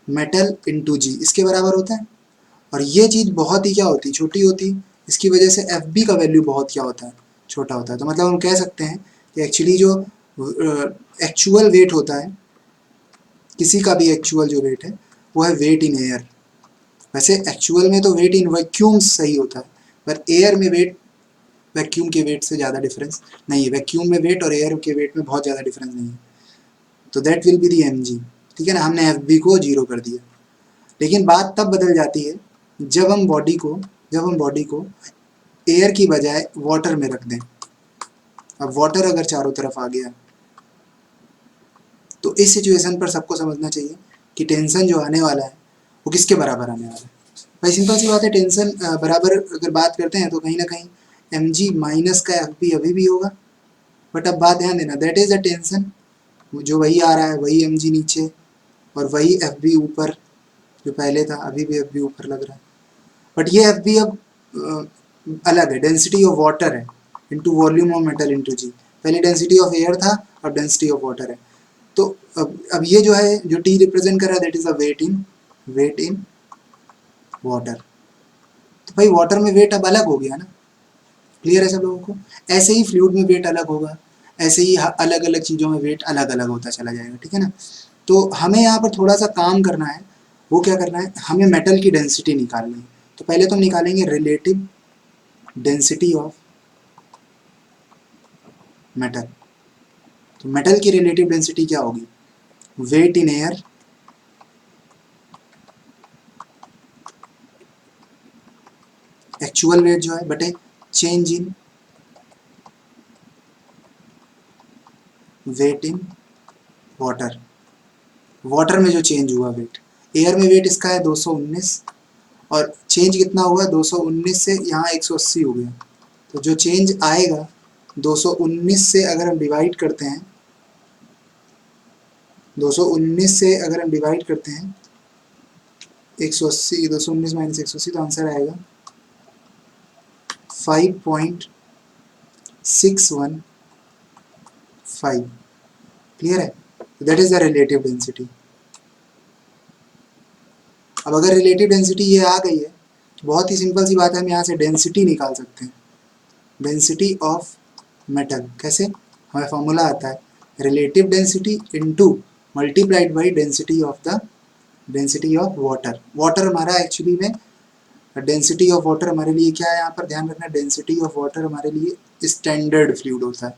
metal into g, इसके बराबर होता है। और ये चीज़ बहुत ही क्या होती है, छोटी होती है। इसकी वजह से एफ का वैल्यू बहुत क्या होता है, छोटा होता है। तो मतलब हम कह सकते हैं कि एक्चुअली जो एक्चुअल वेट होता है, किसी का भी एक्चुअल जो वेट है वो है वेट इन एयर। वैसे एक्चुअल में तो वेट इन वैक्यूम सही होता है, पर एयर में वेट वैक्यूम के वेट से ज़्यादा डिफरेंस नहीं है। वैक्यूम में वेट और एयर के वेट में बहुत ज़्यादा डिफरेंस नहीं है। तो that will be the mg, ठीक है ना। हमने एफ को 0 कर दिया। लेकिन बात तब बदल जाती है जब हम बॉडी को एयर की बजाय वाटर में रख दें। अब वाटर अगर चारों तरफ आ गया तो इस सिचुएशन पर सबको समझना चाहिए कि टेंशन जो आने वाला है वो किसके बराबर आने वाला है। भाई सिंपल सी बात है, टेंशन बराबर अगर बात करते हैं तो कहीं ना कहीं mg माइनस का एफ अभी भी होगा। बट अब बात ध्यान देना, दैट इज अ टेंशन, जो वही आ रहा है वही mg नीचे और वही एफ ऊपर, जो पहले था अभी भी एफ ऊपर लग रहा है। बट ये एफ अब अलग है, डेंसिटी ऑफ वाटर है into volume of metal into g. पहले डेंसिटी ऑफ एयर था, अब डेंसिटी ऑफ वाटर है। तो अब ये जो है, जो टी रिप्रेजेंट कर रहा है that is a weight in water. तो भाई वाटर में वेट अब अलग हो गया ना, क्लियर है सब लोगों को। ऐसे ही फ्लूइड में वेट अलग होगा, ऐसे ही अलग अलग चीज़ों में वेट अलग अलग होता चला जाएगा, ठीक है ना। तो हमें यहाँ पर थोड़ा सा काम करना है, वो क्या करना है, हमें मेटल की डेंसिटी निकालनी है। तो पहले तो हम निकालेंगे रिलेटिव डेंसिटी ऑफ मेटल। तो मेटल की रिलेटिव डेंसिटी क्या होगी, weight in air actual weight जो है बटे change in weight in water, water में जो चेंज हुआ वेट, एयर में वेट इसका है 219 और चेंज कितना हुआ 219 से यहाँ 180 हो गया। तो जो चेंज आएगा 219 से अगर हम डिवाइड करते हैं, 219 से अगर हम डिवाइड करते हैं 180, 219 माइनस 180 तो आंसर आएगा 5.615। क्लियर है, that is the relative density. अब अगर रिलेटिव डेंसिटी ये आ गई है, बहुत ही सिंपल सी बात है, हम यहाँ से डेंसिटी निकाल सकते हैं, डेंसिटी ऑफ मेटल। कैसे, हमें फॉर्मूला आता है relative density into multiplied by density of the density of water. Water हमारा एक्चुअली में डेंसिटी ऑफ वाटर हमारे लिए क्या है, यहाँ पर ध्यान रखना, डेंसिटी ऑफ वाटर हमारे लिए स्टैंडर्ड फ्लूइड होता है।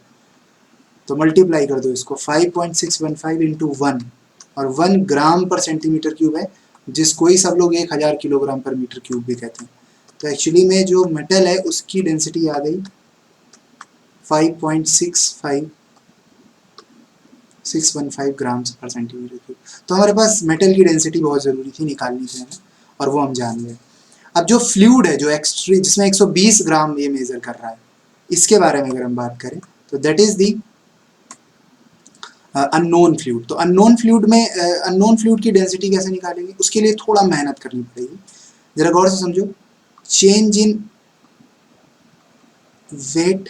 तो मल्टीप्लाई कर दो इसको 5.615 इंटू 1, और 1 ग्राम पर सेंटीमीटर क्यूब है, जिसको ही सब लोग 1000 किलोग्राम पर मीटर क्यूब भी कहते हैं। तो एक्चुअली में जो मेटल है उसकी डेंसिटी आ गई 5.615 ग्राम पर सेंटीमीटर क्यूब। तो हमारे पास मेटल की डेंसिटी बहुत ज़रूरी थी निकालनी थी हमें, और वो हम जान गए। अब जो फ्लूइड है, जो एक्सट्री जिसमें 120 ग्राम ये मेजर कर रहा है, इसके बारे में अगर हम बात करें तो that is the unknown fluid. तो अननोन फ्लूइड में अननोन फ्लूइड की डेंसिटी कैसे निकालेंगे, उसके लिए थोड़ा मेहनत करनी पड़ेगी। जरा गौर से समझो, change in weight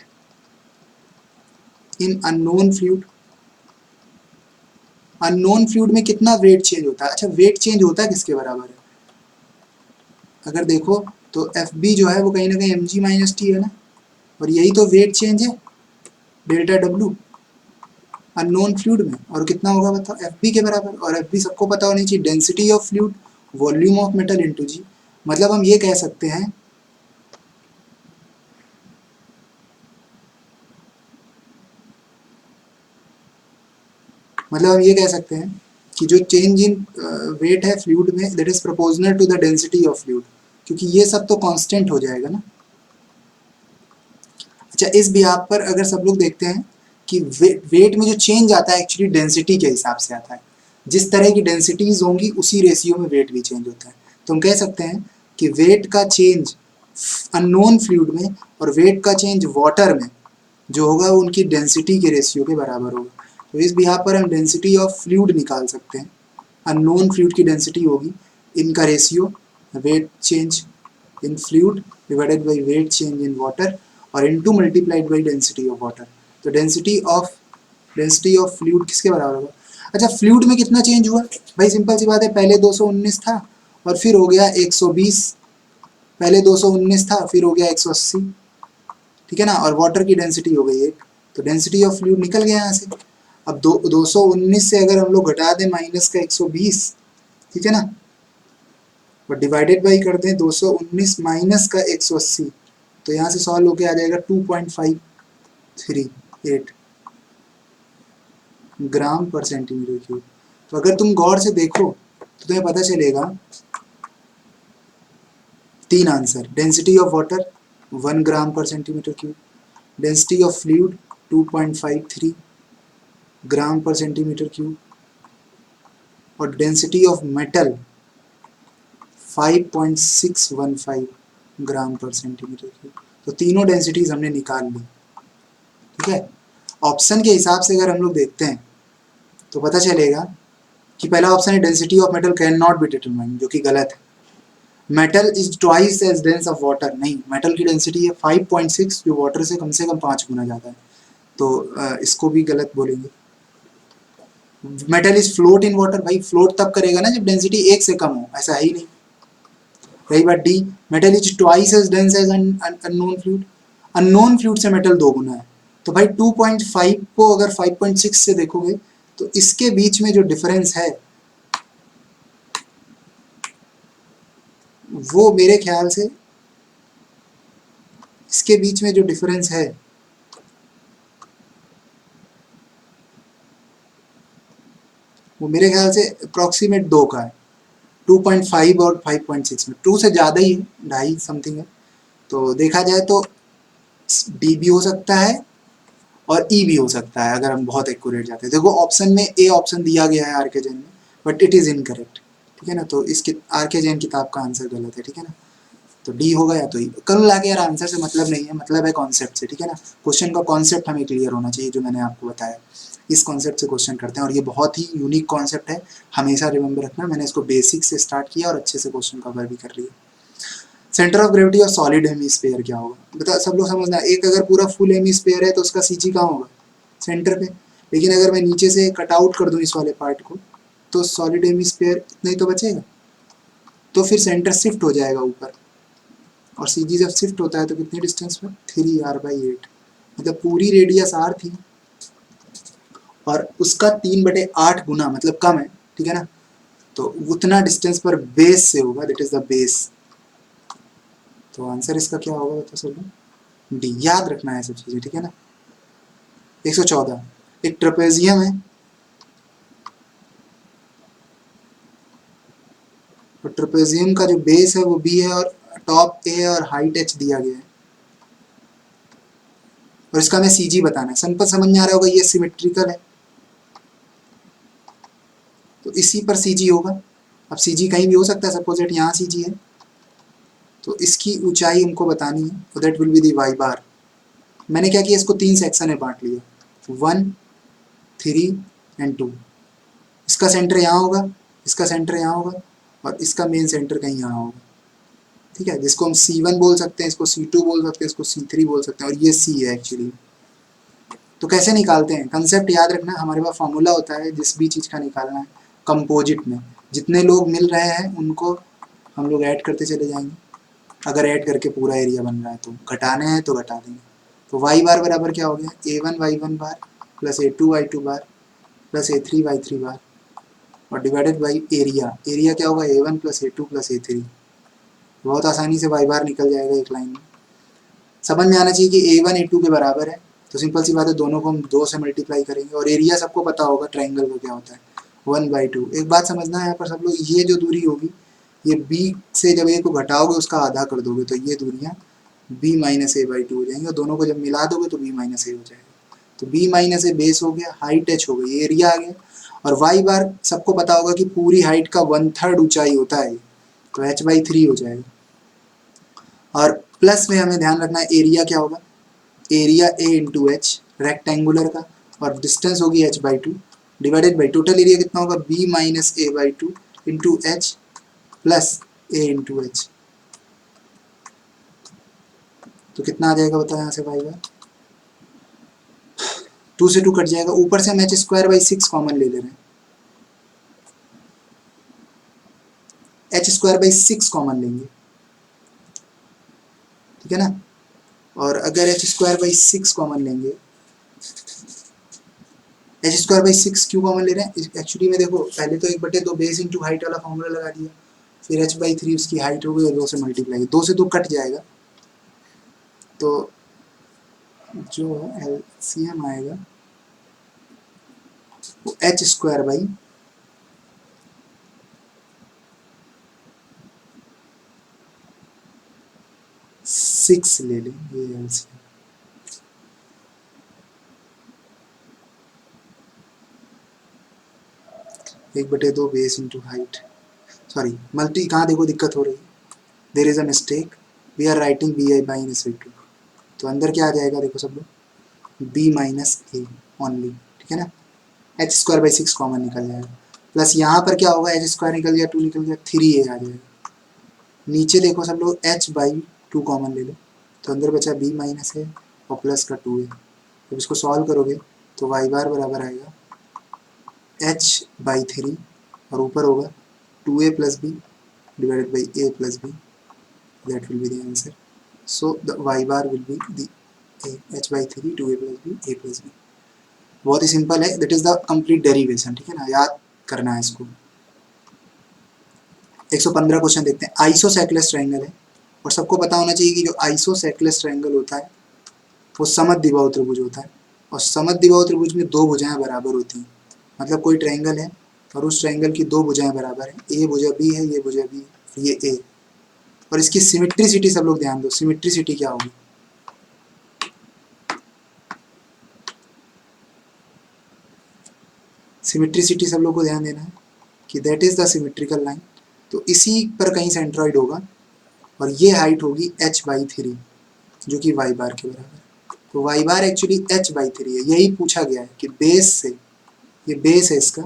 in unknown fluid, unknown fluid में कितना वेट चेंज होता है। अच्छा, वेट चेंज होता है किसके बराबर है, अगर देखो तो एफ बी जो है वो कहीं ना कहीं एम जी माइनस टी है ना, और यही तो वेट चेंज है डेल्टा डब्ल्यू अननोन फ्लूइड में। और कितना होगा बताओ, एफ बी के बराबर, और एफ बी सबको पता होनी चाहिए, density of fluid volume of metal into g. मतलब हम ये कह सकते हैं कि जो चेंज इन वेट है फ्लूइड में that is proportional to the density of fluid, क्योंकि ये सब तो कांस्टेंट हो जाएगा ना। अच्छा, इस बिहाफ पर अगर सब लोग देखते हैं कि वेट में जो चेंज आता है एक्चुअली डेंसिटी के हिसाब से आता है, जिस तरह की डेंसिटीज होंगी उसी रेशियो में वेट भी चेंज होता है। तो हम कह सकते हैं कि वेट का चेंज अननोन फ्लूइड में और वेट का चेंज वाटर में जो होगा वो उनकी डेंसिटी के रेशियो के बराबर होगा। तो इस बिहाफ पर हम डेंसिटी ऑफ फ्लूइड निकाल सकते हैं, अननोन फ्लूइड की डेंसिटी होगी इनका ratio weight change in fluid divided by weight change in water और into multiplied by density of water. तो डेंसिटी ऑफ फ्लूइड किसके बराबर होगा। अच्छा, फ्लूइड में कितना चेंज हुआ, भाई सिंपल सी बात है, पहले 219 था और फिर हो गया 120, पहले 219 था फिर हो गया 180, ठीक है ना, और वाटर की डेंसिटी हो गई 1, तो डेंसिटी ऑफ फ्लूइड निकल गया यहाँ से। अब 219 से अगर हम लोग घटा दें माइनस का 120, ठीक है ना, और डिवाइडेड बाई कर दें 219 माइनस का 180, तो यहाँ से सॉल्व होके आ जाएगा 2.538 ग्राम पर सेंटीमीटर क्यूब। तो अगर तुम गौर से देखो तो तुम्हें पता चलेगा 3 आंसर, डेंसिटी ऑफ वाटर 1 ग्राम पर centimetre cube, density of fluid 2.53 ग्राम पर सेंटीमीटर क्यूब, और डेंसिटी ऑफ मेटल 5.615 ग्राम पर सेंटीमीटर क्यूब। तो तीनों डेंसिटीज हमने निकाल ली, ठीक है। ऑप्शन के हिसाब से अगर हम लोग देखते हैं तो पता चलेगा कि पहला ऑप्शन है density of metal can not be determined, जो कि गलत है। Metal is twice as dense of water, नहीं, मेटल की डेंसिटी है 5.6 जो वाटर से कम 5 गुना ज़्यादा है, तो इसको भी गलत बोलेंगे। Metal is float in water, भाई फ्लोट तब करेगा ना जब डेंसिटी 1 से कम हो, ऐसा है ही नहीं। रही बात D, metal is twice as dense as unknown fluid, unknown fluid से मेटल 2 गुना है। तो भाई 2.5 को अगर 5.6 से देखोगे तो इसके बीच में जो डिफरेंस है वो मेरे ख्याल से, इसके बीच में जो डिफरेंस है वो मेरे ख्याल से अप्रॉक्सीमेट 2 का है, 2.5 और 5.6 में 2 से ज़्यादा ही है, 2.5 समथिंग है। तो देखा जाए तो डी भी हो सकता है और ई भी हो सकता है अगर हम बहुत एक्यूरेट जाते हैं। देखो ऑप्शन में ए ऑप्शन दिया गया है आर के जैन में, बट इट इज़ इनकरेक्ट, ठीक है ना। तो इसके आर के जैन किताब का आंसर गलत है, ठीक है ना। तो डी होगा या तो ई। कल लाके यार आंसर से मतलब नहीं है, मतलब है कॉन्सेप्ट से, ठीक है ना। क्वेश्चन का कॉन्सेप्ट हमें क्लियर होना चाहिए, जो मैंने आपको बताया इस कॉन्सेप्ट से क्वेश्चन करते हैं, और ये बहुत ही यूनिक कॉन्सेप्ट है, हमेशा रिमेंबर रखना। मैंने इसको बेसिक से स्टार्ट किया और अच्छे से क्वेश्चन कवर भी कर लिया। सेंटर ऑफ ग्रेविटी और सॉलिड हेमीस्फीयर क्या होगा, बता सब लोग समझना। एक अगर पूरा फुल हेमीस्फीयर है तो उसका सीजी कहाँ होगा, सेंटर पे। लेकिन अगर मैं नीचे से कट आउट कर दूं इस वाले पार्ट को, तो सॉलिड हेमीस्फीयर इतना ही तो बचेगा, तो फिर सेंटर शिफ्ट हो जाएगा ऊपर, और सीजी जब शिफ्ट होता है तो कितनी डिस्टेंस पर, 3r/8, मतलब पूरी रेडियस r थी और उसका 3/8 गुना, मतलब कम है, ठीक है ना। तो उतना डिस्टेंस पर बेस से होगा, दैट इज द बेस। तो आंसर इसका क्या होगा बता सब लोग, डी। याद रखना है सब चीजें, ठीक है ना। 114, एक ट्रेपेजियम है, तो ट्रेपेजियम का जो बेस है वो बी है और टॉप ए और हाइट एच दिया गया है, और इसका हमें सीजी बताना है। सिंपल समझ में आ रहा होगा, ये सिमेट्रिकल है तो इसी पर सीजी होगा। अब सीजी कहीं भी हो सकता है, सपोज दैट यहाँ सीजी है, तो इसकी ऊंचाई हमको बतानी है, तो that will be the Y bar. मैंने क्या किया, इसको 3 सेक्शन में बांट लिया, 1, 3 एंड 2। इसका सेंटर यहाँ होगा, इसका सेंटर यहाँ होगा, और इसका मेन सेंटर कहीं यहाँ होगा, ठीक है। जिसको हम C1 बोल सकते हैं, इसको C2 बोल सकते हैं, इसको C3 बोल सकते हैं, और ये C है एक्चुअली। तो कैसे निकालते हैं, कंसेप्ट याद रखना। हमारे पास फॉर्मूला होता है जिस भी चीज़ का निकालना है, कंपोजिट में जितने लोग मिल रहे हैं उनको हम लोग ऐड करते चले जाएंगे। अगर ऐड करके पूरा एरिया बन रहा है तो घटाने हैं तो घटा देंगे। तो वाई बार बराबर क्या हो गया, A1y1 बार प्लस A2y2 बार प्लस A3y3 बार, और डिवाइडेड बाई एरिया। एरिया क्या होगा, A1 plus A2 plus A3। बहुत आसानी से वाई बार निकल जाएगा एक लाइन में। समझ में आना चाहिए कि A1 A2 के बराबर है, तो सिंपल सी बात है, दोनों को हम 2 से मल्टीप्लाई करेंगे। और एरिया सबको पता होगा ट्राइंगल का क्या होता है, 1/2। एक बात समझना है यहाँ पर सब लोग, ये जो दूरी होगी, ये B से जब A को घटाओगे उसका आधा कर दोगे तो ये दूरियाँ B माइनस A/2 हो जाएंगी, और दोनों को जब मिला दोगे तो B माइनस A हो जाएगा। तो B माइनस A बेस हो गया, हाइट h हो गई, एरिया आ गया। और वाई बार सबको पता होगा कि पूरी हाइट का 1/3 ऊंचाई होता है, तो h/3 हो जाएगा। और प्लस में हमें ध्यान रखना है एरिया क्या होगा, area A into H rectangular का, और डिस्टेंस होगी h/2 divided by total area कितना होगा, B minus A/2 into H plus A into H. तो कितना आ जाएगा बताओ यहाँ से भाई बार, 2 से 2 कट जाएगा, ऊपर से हम h²/6 कॉमन ले रहे हैं, h²/6 कॉमन लेंगे, ठीक है ना। और अगर h²/6 कॉमन लेंगे, h²/6 क्यों कॉमन ले रहे हैं, एक्चुअली में देखो पहले तो 1/2 बेस इंटू हाइट वाला फॉर्मूला लगा दिया, फिर h/3 उसकी हाइट हो गई और 2 से मल्टीप्लाई, 2 से 2 कट जाएगा, तो जो LCM आएगा वो h² 6 ले लें, ये LCM। 1/2 base into height, sorry multi, कहाँ देखो दिक्कत हो रही है, there is a mistake, we are writing BI minus A2। तो अंदर क्या आ जाएगा देखो सब लोग, B माइनस A ओनली, ठीक है ना। h²/6 कॉमन निकल जाएगा, प्लस यहाँ पर क्या होगा, h² निकल गया, 2 निकल गया, 3A आ जाएगा। नीचे देखो सब लोग h/2 कॉमन ले लो, तो अंदर बचा B माइनस A और प्लस का 2A। जब इसको सॉल्व करोगे तो वाई बार बराबर आएगा h/3 और ऊपर होगा 2A plus B divided by A plus B that will be the answer. So the y bar will be the h by 3 2a plus b a plus b. बहुत ही simple है, that is the complete derivation, ठीक है ना, याद करना है इसको। 115 question देखते हैं। आइसोसेकलेस ट्रायंगल है और सबको पता होना चाहिए कि जो आइसोसेकलेस ट्रायंगल समद्विबाहु होता है वो समद्विबाहु त्रिभुज होता है, और समद्विबाहु त्रिभुज में दो भुजाएं बराबर होती हैं। मतलब कोई ट्रायंगल है और उस ट्रायंगल की दो भुजाएं बराबर है, ए भुजा बी है, ये भुजा बी है, ये ए। और इसकी सिमेट्रिसिटी सब लोग ध्यान दो, सिमेट्रिसिटी क्या होगी? सिमेट्रिसिटी सब लोग को ध्यान देना है कि that is the symmetrical line. तो इसी पर कहीं सेंट्रॉइड होगा और ये हाइट होगी h बाई 3 जो कि y बार के बराबर है। तो y bar actually h by 3 है। यही पूछा गया है कि बेस से, ये बेस है इसका,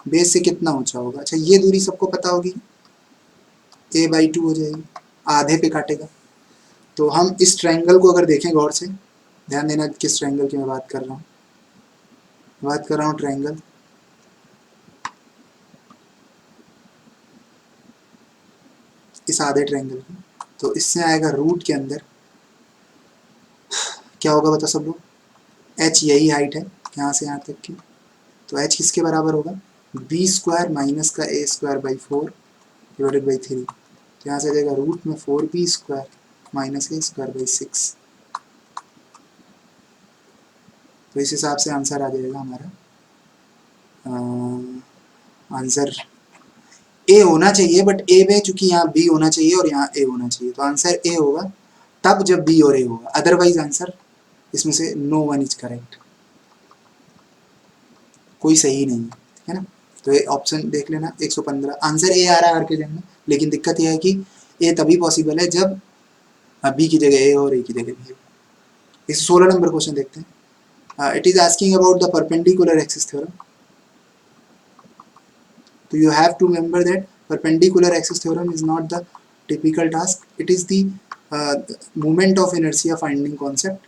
बेस से कितना ऊंचा होगा। अच्छा ये दूरी सबको पता होगी, a बाई 2 हो जाएगी, आधे पे काटेगा। तो हम इस ट्रायंगल को अगर देखें गौर से, ध्यान देना किस ट्रायंगल की मैं बात कर रहा हूँ, बात कर रहा हूँ ट्रायंगल इस आधे ट्रायंगल की। तो इससे आएगा रूट के अंदर क्या होगा बता सब लोग, h यही हाइट है यहाँ से यहाँ तक की, तो h किसके बराबर होगा, बी स्क्वायर माइनस का ए स्क्वायर बाई 4 डिवाइडेड बाई 3। तो यहाँ से आ जाएगा रूट में 4b square minus A square by 6। तो इस हिसाब से आंसर आ जाएगा हमारा, आंसर ए होना चाहिए, बट ए में चूंकि यहाँ बी होना चाहिए और यहाँ ए होना चाहिए, तो आंसर ए होगा तब जब बी और ए होगा, अदरवाइज आंसर इसमें से नो वन इज करेक्ट, कोई सही नहीं है ना। तो ये ऑप्शन देख लेना 115, आंसर ए आ रहा है हर के जन्म में, लेकिन दिक्कत यह है कि ए तभी पॉसिबल है जब बी की जगह ए और ए की जगह बी हो। इस 16 नंबर क्वेश्चन देखते हैं। It is asking about the perpendicular axis theorem. तो you have to remember that perpendicular axis theorem is not the typical task, it is the moment of inertia finding concept।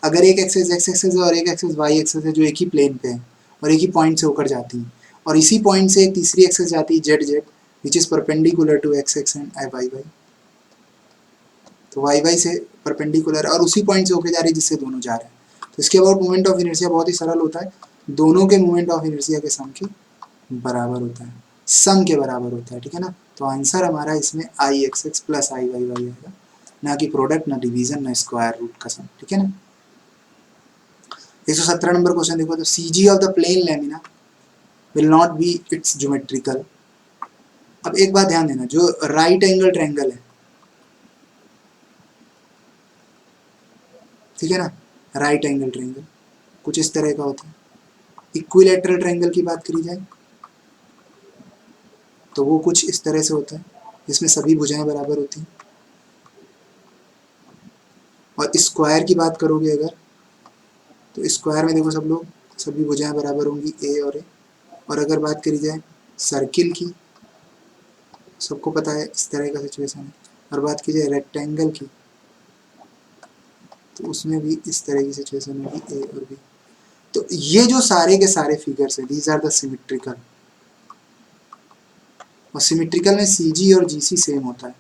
अगर एक access x access है और एक access y access है जो एक ही plane पे है और एक ही पॉइंट से होकर जाती है, और इसी पॉइंट से एक तीसरी एक्सेस जाती है z z which is perpendicular to x x and y y। तो y y से परपेंडिकुलर और उसी पॉइंट से होकर जा रही है जिससे दोनों जा रहे हैं। तो इसके अबाउट मोमेंट ऑफ इनर्शिया बहुत ही सरल होता है, दोनों के मोमेंट ऑफ इनर्शिया के सम के बराबर होता है, सम के बराबर होता है, ठीक है ना। तो आंसर हमारा इसमें आई एक्स एक्स प्लस आई वाई वाई आएगा, ना कि प्रोडक्ट, ना डिवीजन, ना स्क्वायर रूट का सम, ठीक है ना। 117 नंबर क्वेश्चन देखो, तो C G of the plane lamina will not be its geometrical. अब एक बात ध्यान देना, जो राइट एंगल ट्रायंगल है, ठीक है ना, राइट एंगल ट्रायंगल कुछ इस तरह का होता है। इक्विलैटरल ट्रायंगल की बात करी जाए तो वो कुछ इस तरह से होता है, जिसमें सभी भुजाएं बराबर होती हैं। और स्क्वायर की बात करोगे अगर, तो स्क्वायर में देखो सब लोग, सभी भुजाएं बराबर होंगी ए और ए। और अगर बात करी जाए सर्किल की, सबको पता है इस तरह का सिचुएशन है। और बात की जाए रेक्टेंगल की, तो उसमें भी इस तरह की सिचुएशन होगी, ए और बी। तो ये जो सारे के सारे फिगर्स हैं, दीज आर द सिमेट्रिकल। और सिमेट्रिकल में सी जी और जी सी सेम होता है,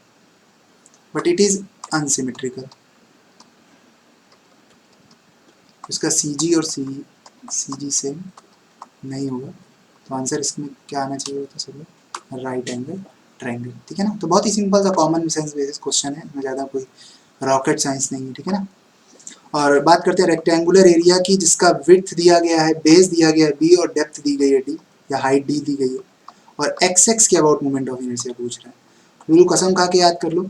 बट इट इज अनसिमेट्रिकल। इसका सी जी और सी जी सेम नहीं होगा, तो आंसर इसमें क्या आना चाहिए होता सब लोग, राइट एंगल ट्रायंगल, ठीक है ना। तो बहुत ही सिंपल सा कॉमन सेंस बेसिस क्वेश्चन है, इसमें ज़्यादा कोई रॉकेट साइंस नहीं है, ठीक है ना। और बात करते हैं रेक्टेंगुलर एरिया की, जिसका विड्थ दिया गया है, बेस दिया गया है बी और डेप्थ दी गई है डी या हाइट डी दी गई है, और एक्स एक्स के अबाउट मोमेंट ऑफ इनर्शिया पूछ रहा है। बिल्कुल कसम खा के याद कर लो,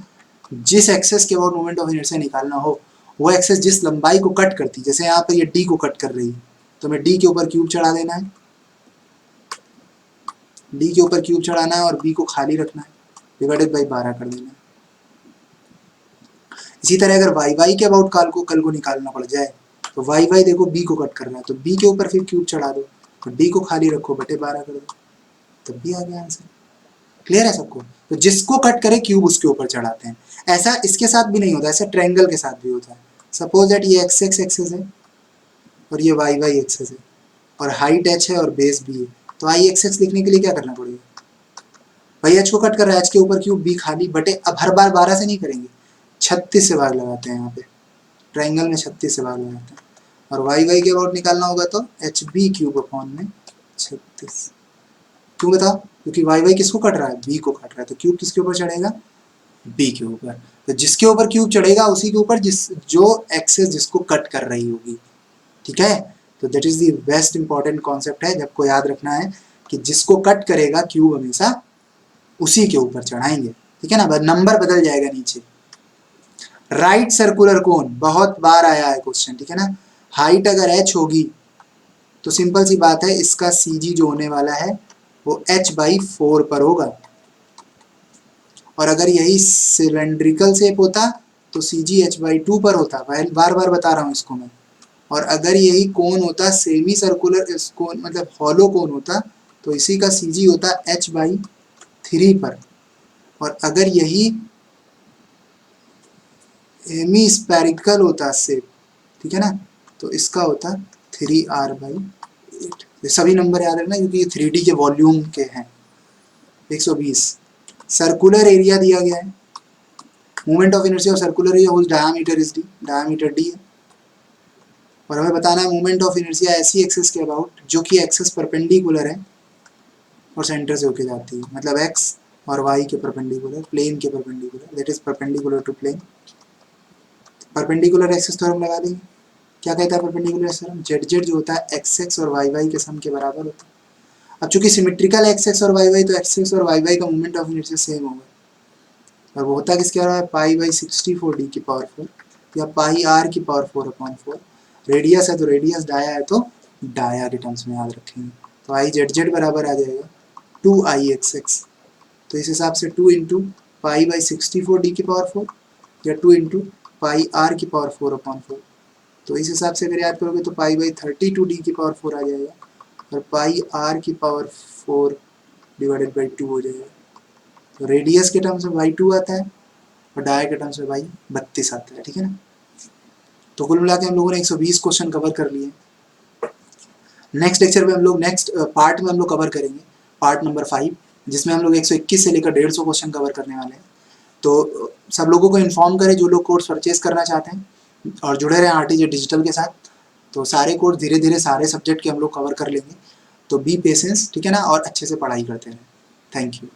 जिस एक्सेस के अबाउट मोमेंट ऑफ इनर्शिया निकालना हो, वो एक्सेस जिस लंबाई को कट करती है, जैसे यहाँ पर ये डी को कट कर रही है, तो हमें डी के ऊपर क्यूब चढ़ा देना है, डी के ऊपर क्यूब चढ़ाना है और बी को खाली रखना है, डिवाइडेड बाई 12 कर देना है। इसी तरह अगर वाई वाई के अबाउट कल को निकालना पड़ जाए, तो वाई वाई देखो बी को कट करना है, तो बी के ऊपर फिर क्यूब चढ़ा दो, तो डी को खाली रखो, बटे 12 कर दो, तब भी आ गया आंसर। क्लियर है सबको। तो जिसको कट करे क्यूब उसके ऊपर चढ़ाते हैं। ऐसा इसके साथ भी नहीं होता, ऐसा ट्रायंगल के साथ भी होता है। सपोज दैट ये एक्स एक्स एक्सेस है और ये वाई वाई एक्सेस है, और हाइट एच है और बेस बी है, तो आई एक्स एक्स लिखने के लिए क्या करना पड़ेगा, भाई एच को कट कर रहा है, एच के ऊपर क्यूब, बी खाली बटे, अब हर बार 12 से नहीं करेंगे, 36 से भाग लगाते हैं, यहाँ पे ट्राइंगल में 36 से भाग लगाते हैं, और वाई वाई के अबाउट निकालना होगा तो एच बी क्यूब अपॉन में 36। क्यों बताओ? क्योंकि वाई वाई किसको कट रहा है, बी को कट रहा है, तो क्यूब किसके ऊपर चढ़ेगा, बी के ऊपर। तो जिसके ऊपर क्यूब चढ़ेगा उसी के ऊपर जिस जो एक्सेस जिसको कट कर रही होगी, ठीक है। तो that is the best important concept है, जब को याद रखना है कि जिसको कट करेगा क्यूब हमेशा उसी के ऊपर चढ़ाएंगे, ठीक है ना, नंबर बदल जाएगा नीचे। राइट सर्कुलर कोन बहुत बार आया है क्वेश्चन, ठीक है ना। हाइट अगर एच होगी तो सिंपल सी बात है, इसका सी जी जो होने वाला है वो h/4 पर होगा, और अगर यही सिलेंड्रिकल शेप होता तो सी जी h/2 पर होता, बार बार बता रहा हूँ इसको मैं। और अगर यही कोन होता सेमी सर्कुलर कोन, मतलब हॉलो कोन होता, तो इसी का सी जी होता h/3 पर, और अगर यही हेमी स्पेरिकल होता शेप, ठीक है ना, तो इसका होता 3r/8। ये सभी नंबर याद रखना क्योंकि ये 3D के वॉल्यूम के हैं। 120 सर्कुलर एरिया दिया गया है, moment of inertia of circular area whose diameter is D, diameter D है, और हमें बताना है मोमेंट ऑफ इनर्शिया ऐसी एक्सिस के अबाउट जो कि एक्सिस परपेंडिकुलर है और सेंटर से होके जाती है, मतलब एक्स और वाई के परपेंडिकुलर, प्लेन के perpendicular, that is perpendicular to plane. Perpendicular axis theorem लगा देंगे, क्या कहता है परपेंडिकुलर थ्योरम, जेड जेड जो होता है एक्स एक्स और वाई वाई के सम के बराबर होता है। अब चूंकि सिमेट्रिकल एक्स एक्स और वाई वाई, तो एक्स एक्स और वाई वाई का मोमेंट ऑफ इनर्शिया सेम होगा, और वो होता किसके बराबर है, π/64 d की पावर 4 या πr की पावर 4/4। रेडियस है तो रेडियस, डाया है तो डाया के टर्म्स में याद रखेंगे, तो आई जेड जेड बराबर आ जाएगा 2i(x)x, तो इस हिसाब से 2 इंटू π/64 d की पावर 4 या 2 इंटू πr की पावर 4/4, तो इस हिसाब से अगर याद करोगे तो π/32 d की पावर 4 आ जाएगा, और πr की पावर 4 डिवाइडेड बाई 2 हो जाएगा। तो रेडियस के टर्म्स में बाई 2 आता है और डाया के टर्म्स में बाई 32 आता है, ठीक है ना। तो कुल मिला के हम लोगों ने 120 क्वेश्चन कवर कर लिए। नेक्स्ट लेक्चर में हम लोग नेक्स्ट पार्ट में हम लोग कवर करेंगे पार्ट नंबर 5, जिसमें हम लोग 121 से लेकर 150 क्वेश्चन कवर करने वाले हैं। तो सब लोगों को इन्फॉर्म करें जो लोग कोर्स परचेज करना चाहते हैं, और जुड़े रहें आरटीजे डिजिटल के साथ। तो सारे कोर्स धीरे धीरे सारे सब्जेक्ट के हम लोग कवर कर लेंगे, तो बी पेशेंस, ठीक है ना, और अच्छे से पढ़ाई करते रहें। Thank you.